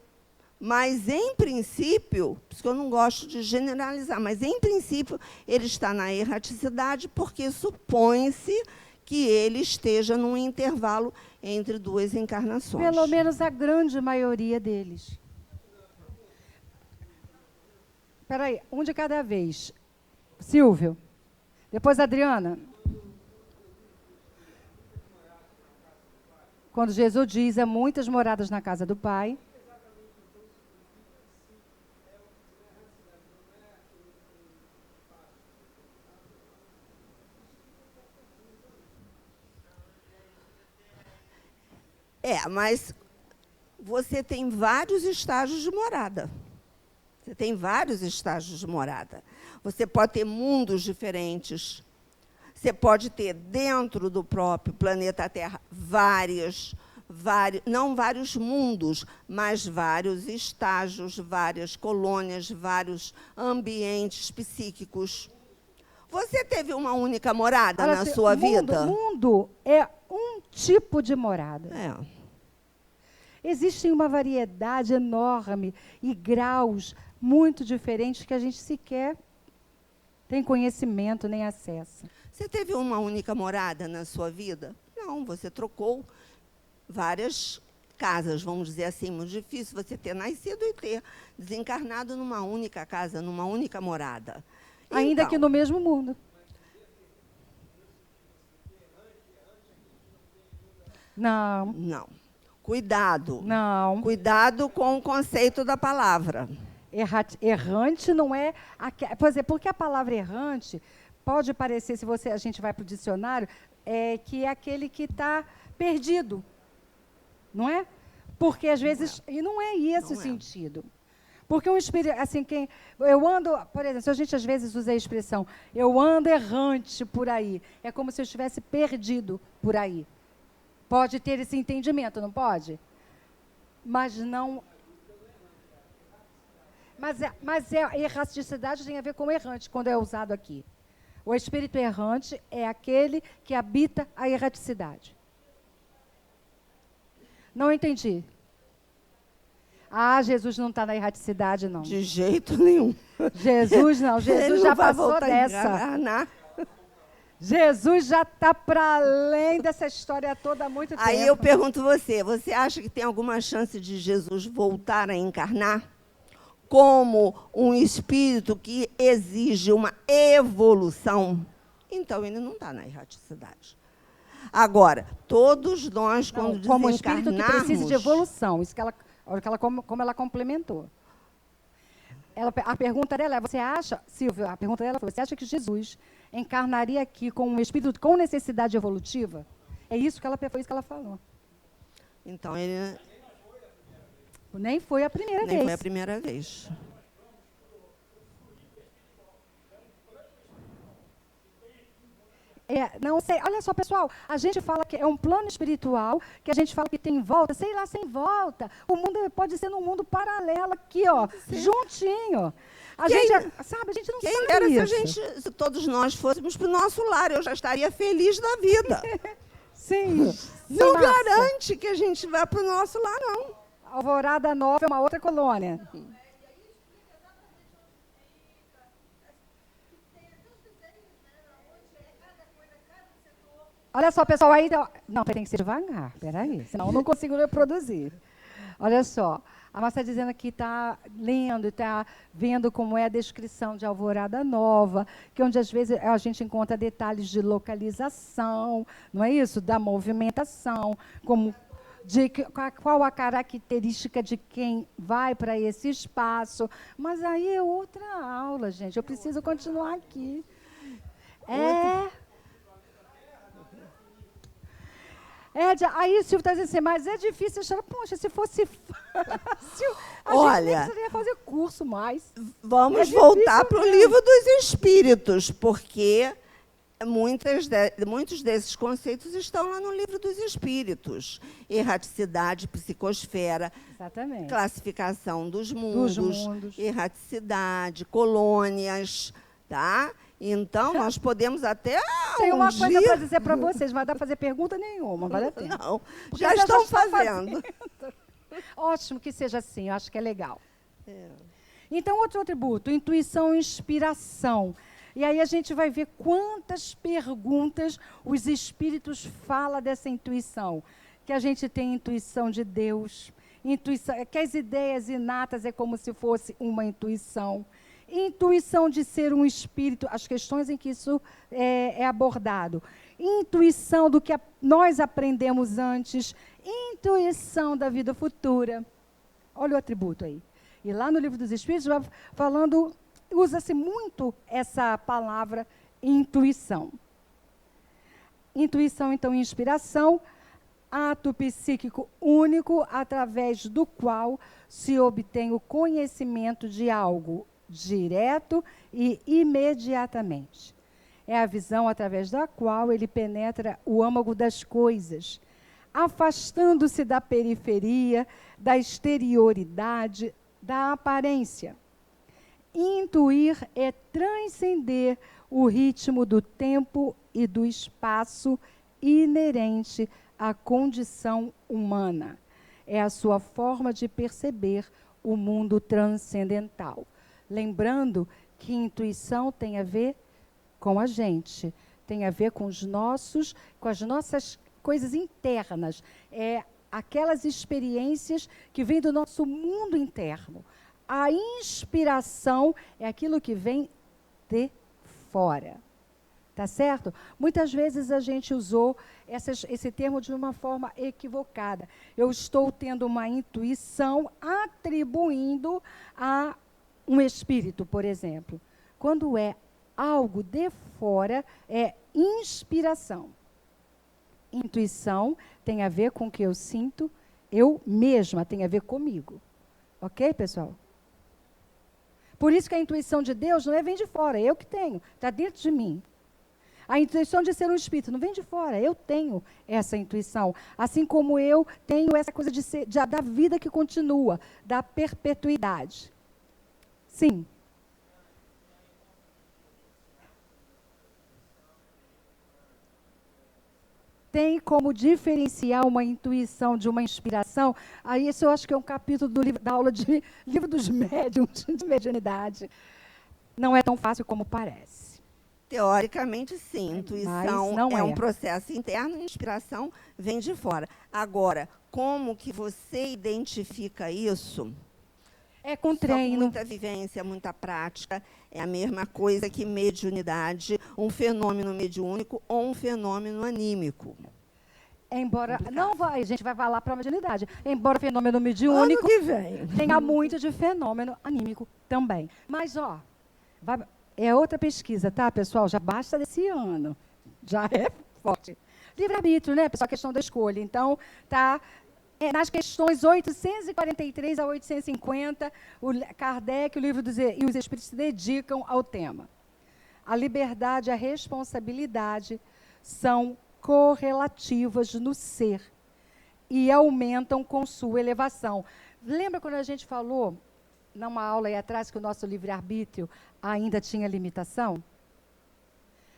Mas, em princípio, por isso que eu não gosto de generalizar, mas, em princípio, ele está na erraticidade porque supõe-se que ele esteja num intervalo entre duas encarnações. Pelo menos a grande maioria deles. Espera aí, um de cada vez. Silvio. Depois Adriana. Quando Jesus diz, há muitas moradas na casa do Pai. Mas você tem vários estágios de morada. Você tem vários estágios de morada. Você pode ter mundos diferentes. Você pode ter, dentro do próprio planeta Terra, não vários mundos, mas vários estágios, várias colônias, vários ambientes psíquicos. Você teve uma única morada na sua vida? Mundo é um tipo de morada. Existe uma variedade enorme e graus muito diferentes que a gente sequer tem conhecimento nem acesso. Você teve uma única morada na sua vida? Não, você trocou várias casas, vamos dizer assim. Muito difícil você ter nascido e ter desencarnado numa única casa, numa única morada. Ainda que no mesmo mundo. Não. Não. Cuidado. Não. Cuidado com o conceito da palavra. Errante não é... Por exemplo, porque a palavra errante pode parecer, se a gente vai para o dicionário, que é aquele que está perdido. Não é? Porque às vezes... E não é esse o sentido. Porque um espírito, assim, eu ando, por exemplo, se a gente às vezes usa a expressão, eu ando errante por aí, é como se eu estivesse perdido por aí. Pode ter esse entendimento, não pode? Mas não... Mas a erraticidade tem a ver com errante, quando é usado aqui. O espírito errante é aquele que habita a erraticidade. Não entendi. Jesus não está na erraticidade, não. De jeito nenhum. Jesus não, Jesus já passou dessa. Jesus já está para além dessa história toda há muito tempo. Aí eu pergunto você acha que tem alguma chance de Jesus voltar a encarnar como um espírito que exige uma evolução? Então, ele não está na erraticidade. Agora, todos nós, quando como desencarnarmos... espírito que precisa de evolução, isso que como ela complementou. A pergunta dela é, você acha, Silvia, você acha que Jesus encarnaria aqui com um espírito com necessidade evolutiva? Foi isso que ela falou. Então, ele... Nem foi a primeira vez. Nem foi a primeira vez. Não sei, olha só, pessoal, a gente fala que é um plano espiritual, que a gente fala que tem volta, sei lá, sem volta. O mundo pode ser num mundo paralelo aqui, ó, juntinho. A gente não sabe isso. Se todos nós fôssemos para o nosso lar, eu já estaria feliz da vida. Sim. Não garante que a gente vá para o nosso lar, não. Alvorada Nova é uma outra colônia. Olha só, pessoal, aí... Não, tem que ser devagar, peraí, senão eu não consigo reproduzir. Olha só, a Márcia está dizendo que está lendo, está vendo como é a descrição de Alvorada Nova, que onde às vezes a gente encontra detalhes de localização, não é isso? Da movimentação, como... qual a característica de quem vai para esse espaço. Mas aí é outra aula, gente. Eu preciso continuar aqui. Aí o Silvio está dizendo assim, mas é difícil. Poxa, se fosse fácil, a gente nem precisaria fazer curso mais. Vamos voltar para o Livro dos Espíritos, porque muitos desses conceitos estão lá no Livro dos Espíritos. Erraticidade, psicosfera, Exatamente. classificação dos mundos, erraticidade, colônias, tá? Então, nós podemos até Tem uma coisa para dizer para vocês, não vai dar para fazer pergunta nenhuma, vale a pena. Não, Porque já vocês estão fazendo. Ótimo que seja assim, eu acho que é legal. Então, outro atributo, intuição e inspiração. E aí a gente vai ver quantas perguntas os espíritos falam dessa intuição. Que a gente tem intuição de Deus, que as ideias inatas é como se fosse uma intuição. Intuição de ser um espírito, as questões em que isso é abordado. Intuição do que nós aprendemos antes. Intuição da vida futura. Olha o atributo aí. E lá no Livro dos Espíritos vai falando, usa-se muito essa palavra intuição. Intuição, então, inspiração, ato psíquico único através do qual se obtém o conhecimento de algo direto e imediatamente. É a visão através da qual ele penetra o âmago das coisas, afastando-se da periferia, da exterioridade, da aparência. Intuir é transcender o ritmo do tempo e do espaço inerente à condição humana. É a sua forma de perceber o mundo transcendental. Lembrando que intuição tem a ver com a gente, tem a ver com as nossas coisas internas, aquelas experiências que vêm do nosso mundo interno. A inspiração é aquilo que vem de fora. Tá certo? Muitas vezes a gente usou esse termo de uma forma equivocada. Eu estou tendo uma intuição atribuindo a um espírito, por exemplo. Quando é algo de fora, é inspiração. Intuição tem a ver com o que eu sinto, eu mesma, tem a ver comigo. Ok, pessoal? Por isso que a intuição de Deus não vem de fora, é eu que tenho, está dentro de mim. A intuição de ser um espírito não vem de fora, eu tenho essa intuição. Assim como eu tenho essa coisa da vida que continua, da perpetuidade. Sim. Tem como diferenciar uma intuição de uma inspiração? Aí isso eu acho que é um capítulo da aula de Livro dos Médiuns, de mediunidade. Não é tão fácil como parece. Teoricamente, sim. Intuição é um processo interno e inspiração vem de fora. Agora, como que você identifica isso? É com treino. Só com muita vivência, muita prática. É a mesma coisa que mediunidade, um fenômeno mediúnico ou um fenômeno anímico. Embora a gente vai falar para a mediunidade. Embora o fenômeno mediúnico tenha muito de fenômeno anímico também. Mas, é outra pesquisa, tá, pessoal? Já basta desse ano. Já é forte. Livre-arbítrio, né, pessoal? A questão da escolha. Então, tá... nas questões 843 a 850, o Kardec e os Espíritos se dedicam ao tema. A liberdade e a responsabilidade são correlativas no ser e aumentam com sua elevação. Lembra quando a gente falou, numa aula aí atrás, que o nosso livre-arbítrio ainda tinha limitação?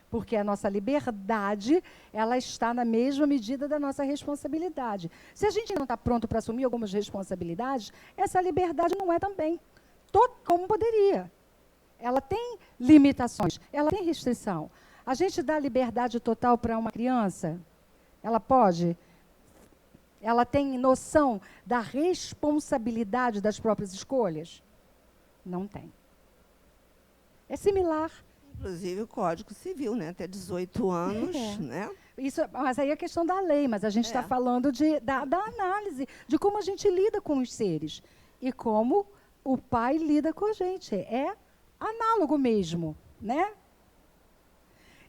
Porque a nossa liberdade, ela está na mesma medida da nossa responsabilidade. Se a gente não está pronto para assumir algumas responsabilidades, essa liberdade não é também como poderia. Ela tem limitações, ela tem restrição. A gente dá liberdade total para uma criança? Ela pode? Ela tem noção da responsabilidade das próprias escolhas? Não tem. É similar. Inclusive o Código Civil, né? Até 18 anos, né? Mas aí é questão da lei, mas a gente está falando da análise, de como a gente lida com os seres. E como o pai lida com a gente. É análogo mesmo, né?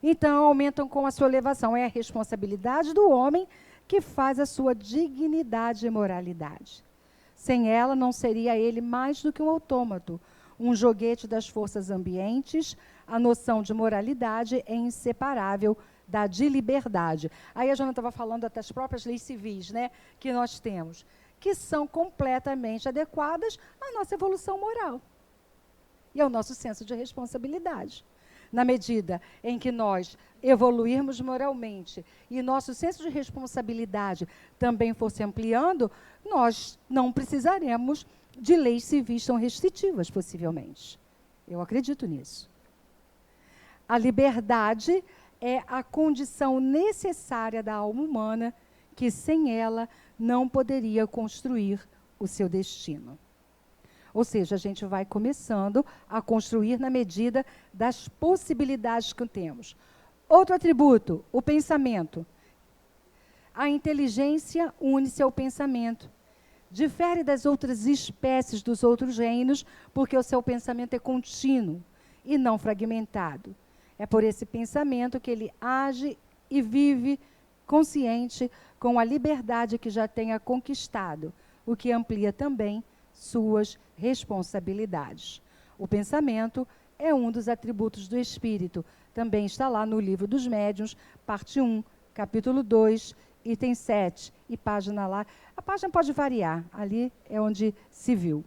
Então, aumentam com a sua elevação. É a responsabilidade do homem que faz a sua dignidade e moralidade. Sem ela, não seria ele mais do que um autômato, um joguete das forças ambientes, a noção de moralidade é inseparável da de liberdade. Aí a Jana estava falando das próprias leis civis, né, que nós temos, que são completamente adequadas à nossa evolução moral e ao nosso senso de responsabilidade. Na medida em que nós evoluirmos moralmente e nosso senso de responsabilidade também for se ampliando, nós não precisaremos de leis civis tão restritivas, possivelmente. Eu acredito nisso. A liberdade é a condição necessária da alma humana, que sem ela não poderia construir o seu destino. Ou seja, a gente vai começando a construir na medida das possibilidades que temos. Outro atributo, o pensamento. A inteligência une-se ao pensamento. Difere das outras espécies dos outros reinos, porque o seu pensamento é contínuo e não fragmentado. É por esse pensamento que ele age e vive consciente com a liberdade que já tenha conquistado, o que amplia também suas responsabilidades. O pensamento é um dos atributos do espírito. Também está lá no Livro dos Médiuns, parte 1, capítulo 2, item 7, e página lá. A página pode variar, ali é onde se viu.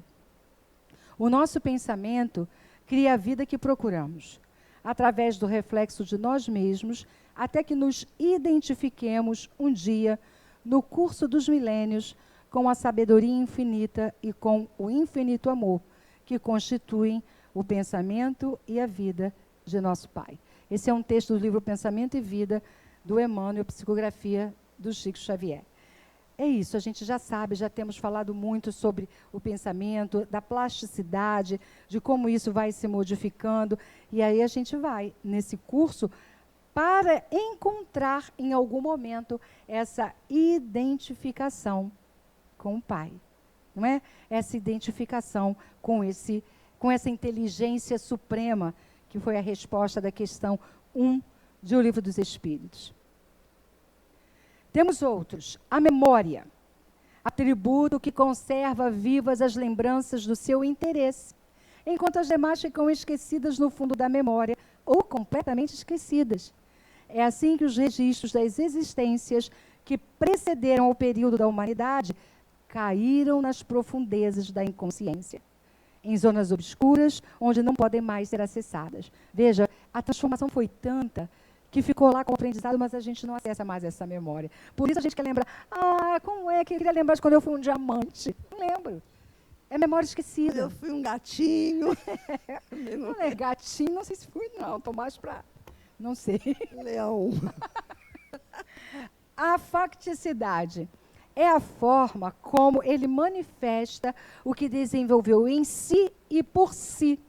O nosso pensamento cria a vida que procuramos, através do reflexo de nós mesmos, até que nos identifiquemos um dia, no curso dos milênios, com a sabedoria infinita e com o infinito amor, que constituem o pensamento e a vida de nosso Pai. Esse é um texto do livro Pensamento e Vida, do Emmanuel, psicografia do Chico Xavier. É isso, a gente já sabe, já temos falado muito sobre o pensamento, da plasticidade, de como isso vai se modificando, e aí a gente vai, nesse curso, para encontrar em algum momento essa identificação com o Pai, não é? Essa identificação com essa inteligência suprema, que foi a resposta da questão 1 de O Livro dos Espíritos. Temos outros. A memória, atributo que conserva vivas as lembranças do seu interesse, enquanto as demais ficam esquecidas no fundo da memória ou completamente esquecidas. É assim que os registros das existências que precederam o período da humanidade caíram nas profundezas da inconsciência, em zonas obscuras, onde não podem mais ser acessadas. Veja, a transformação foi tanta que ficou lá com o aprendizado, mas a gente não acessa mais essa memória. Por isso a gente quer lembrar, como é que eu queria lembrar de quando eu fui um diamante? Não lembro. É memória esquecida. Eu fui um gatinho. Não é gatinho, não sei se fui, não. Estou mais para... Não sei. Leão. A facticidade é a forma como ele manifesta o que desenvolveu em si e por si.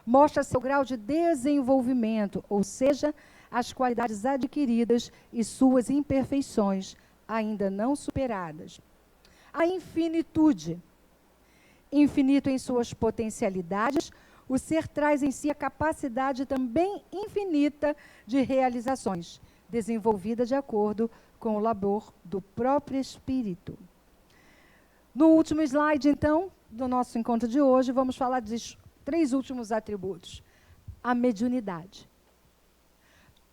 Mostra seu grau de desenvolvimento, ou seja, as qualidades adquiridas e suas imperfeições ainda não superadas. A infinitude. Infinito em suas potencialidades, o ser traz em si a capacidade também infinita de realizações, desenvolvida de acordo com o labor do próprio espírito. No último slide, então, do nosso encontro de hoje, vamos falar dos 3 últimos atributos. A mediunidade.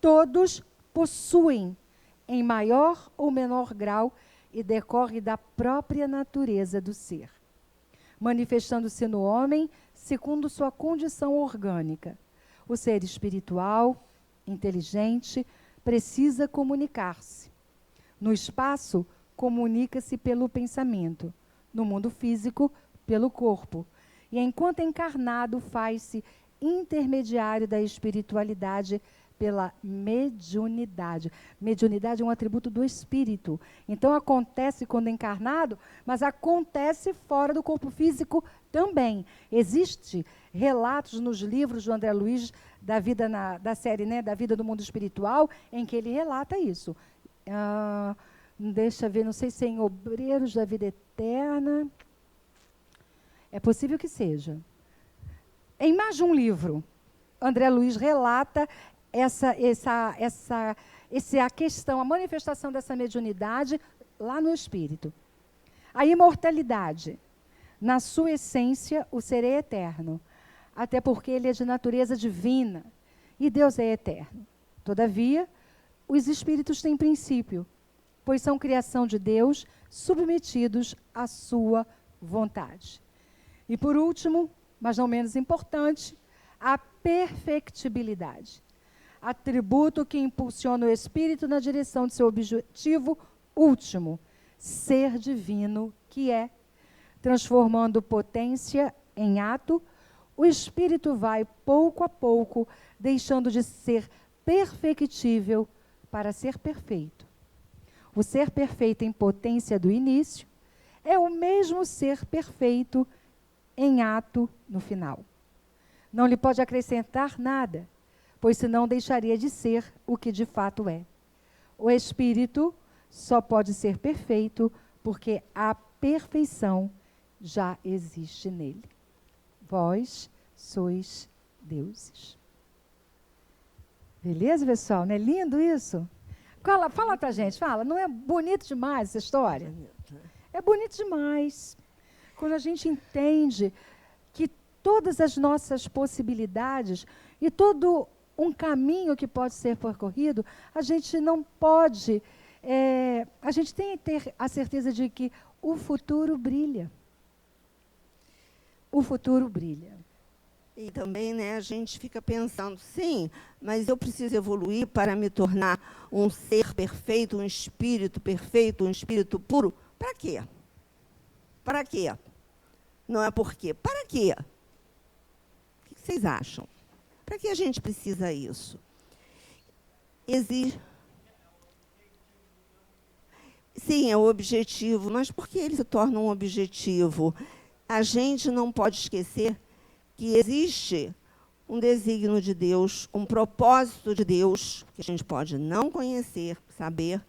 Todos possuem, em maior ou menor grau, e decorre da própria natureza do ser, manifestando-se no homem segundo sua condição orgânica. O ser espiritual, inteligente, precisa comunicar-se. No espaço, comunica-se pelo pensamento. No mundo físico, pelo corpo. E enquanto encarnado, faz-se intermediário da espiritualidade pela mediunidade. Mediunidade é um atributo do espírito. Então, acontece quando encarnado, mas acontece fora do corpo físico também. Existem relatos nos livros do André Luiz, da vida da série, né, da vida do mundo espiritual, em que ele relata isso. Deixa eu ver, não sei se é em Obreiros da Vida Eterna. É possível que em mais de um livro, André Luiz relata a questão, a manifestação dessa mediunidade lá no espírito. A imortalidade. Na sua essência, o ser é eterno, até porque ele é de natureza divina e Deus é eterno. Todavia, os espíritos têm princípio, pois são criação de Deus, submetidos à sua vontade. E por último, mas não menos importante, a perfectibilidade, atributo que impulsiona o espírito na direção de seu objetivo último, ser divino que é. Transformando potência em ato, o espírito vai, pouco a pouco, deixando de ser perfectível para ser perfeito. O ser perfeito em potência do início é o mesmo ser perfeito em ato no final. Não lhe pode acrescentar nada, pois senão deixaria de ser o que de fato é. O espírito só pode ser perfeito porque a perfeição já existe nele. Vós sois deuses. Beleza, pessoal? Não é lindo isso? Fala pra gente, fala. Não é bonito demais essa história? É bonito demais. Quando a gente entende que todas as nossas possibilidades e todo um caminho que pode ser percorrido, a gente não pode... a gente tem que ter a certeza de que o futuro brilha. O futuro brilha. E também, né, a gente fica pensando, sim, mas eu preciso evoluir para me tornar um ser perfeito, um espírito perfeito, um espírito puro. Para quê? Para quê? Não é por quê. Para quê? O que vocês acham? Para que a gente precisa isso? Sim, é o objetivo, mas por que ele se torna um objetivo? A gente não pode esquecer que existe um desígnio de Deus, um propósito de Deus, que a gente pode não conhecer, saber,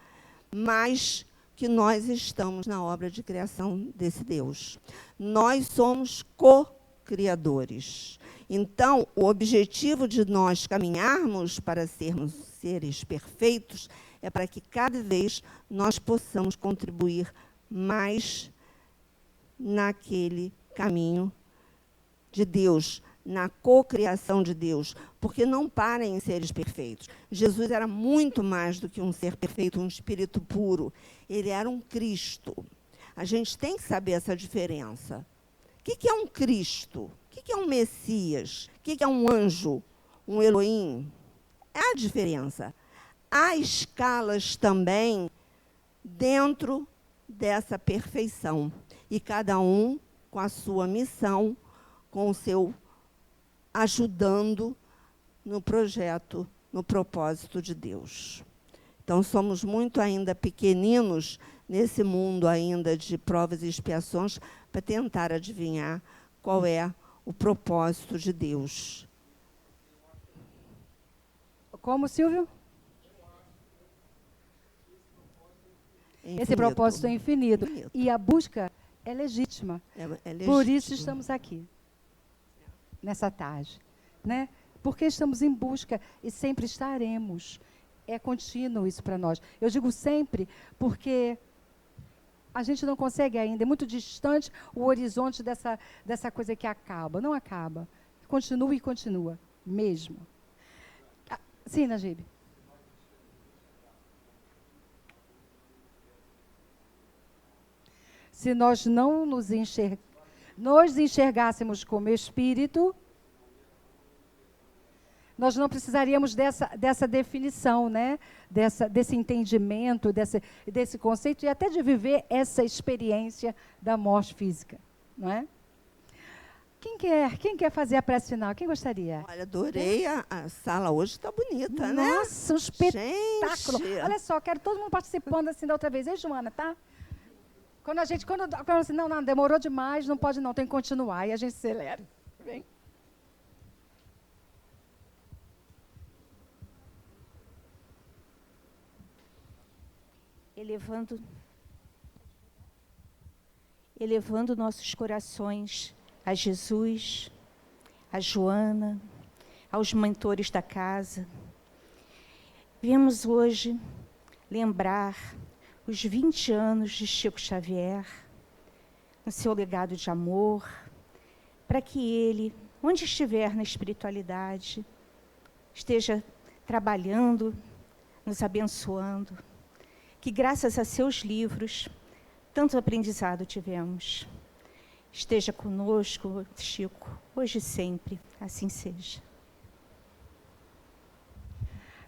mas que nós estamos na obra de criação desse Deus. Nós somos co-criadores. Então, o objetivo de nós caminharmos para sermos seres perfeitos é para que cada vez nós possamos contribuir mais naquele caminho de Deus, na cocriação de Deus, porque não parem em seres perfeitos. Jesus era muito mais do que um ser perfeito, um espírito puro. Ele era um Cristo. A gente tem que saber essa diferença. O que é um Cristo? O que é um Messias? O que é um anjo? Um Elohim? É a diferença. Há escalas também dentro dessa perfeição. E cada um com a sua missão, com o seu ajudando no projeto, no propósito de Deus. Então, somos muito ainda pequeninos nesse mundo ainda de provas e expiações para tentar adivinhar qual é o propósito de Deus. Como, Silvio? Esse propósito é infinito. E a busca é legítima. É legítima. Por isso estamos aqui, nessa tarde. Né? Porque estamos em busca e sempre estaremos. É contínuo isso para nós. Eu digo sempre porque a gente não consegue ainda, é muito distante o horizonte dessa coisa que acaba. Não acaba. Continua e continua, mesmo. Sim, Najib. Se nós não nos enxergássemos como espírito, nós não precisaríamos dessa definição, né? Desse entendimento, desse conceito, e até de viver essa experiência da morte física. Não é? Quem quer fazer a prece final? Quem gostaria? Olha, adorei, a sala hoje está bonita, né? Nossa, um espetáculo. Gente. Olha só, quero todo mundo participando assim da outra vez. Ei, Joana, tá? Quando assim, não, demorou demais, não pode não, tem que continuar, e a gente acelera. Vem. Elevando nossos corações a Jesus, a Joana, aos mentores da casa. Viemos hoje lembrar os 20 anos de Chico Xavier, no seu legado de amor, para que ele, onde estiver na espiritualidade, esteja trabalhando, nos abençoando. Que graças a seus livros, tanto aprendizado tivemos. Esteja conosco, Chico, hoje e sempre, assim seja.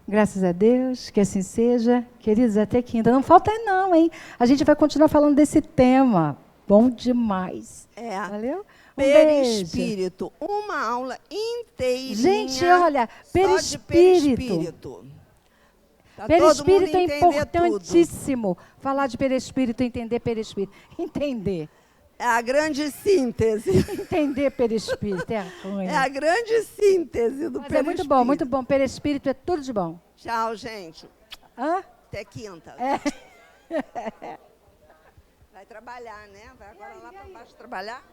Graças a Deus, que assim seja. Queridos, até quinta. Não falta não, hein? A gente vai continuar falando desse tema. Bom demais. Valeu? Perispírito. Uma aula inteirinha. Gente, olha, perispírito. Perispírito é importantíssimo. Falar de perispírito, entender perispírito. Entender. É a grande síntese. Entender perispírito é ruim. É a grande síntese do perispírito. É muito bom, muito bom. Perispírito é tudo de bom. Tchau, gente. Hã? Até quinta. Vai trabalhar, né? Vai agora lá para baixo trabalhar?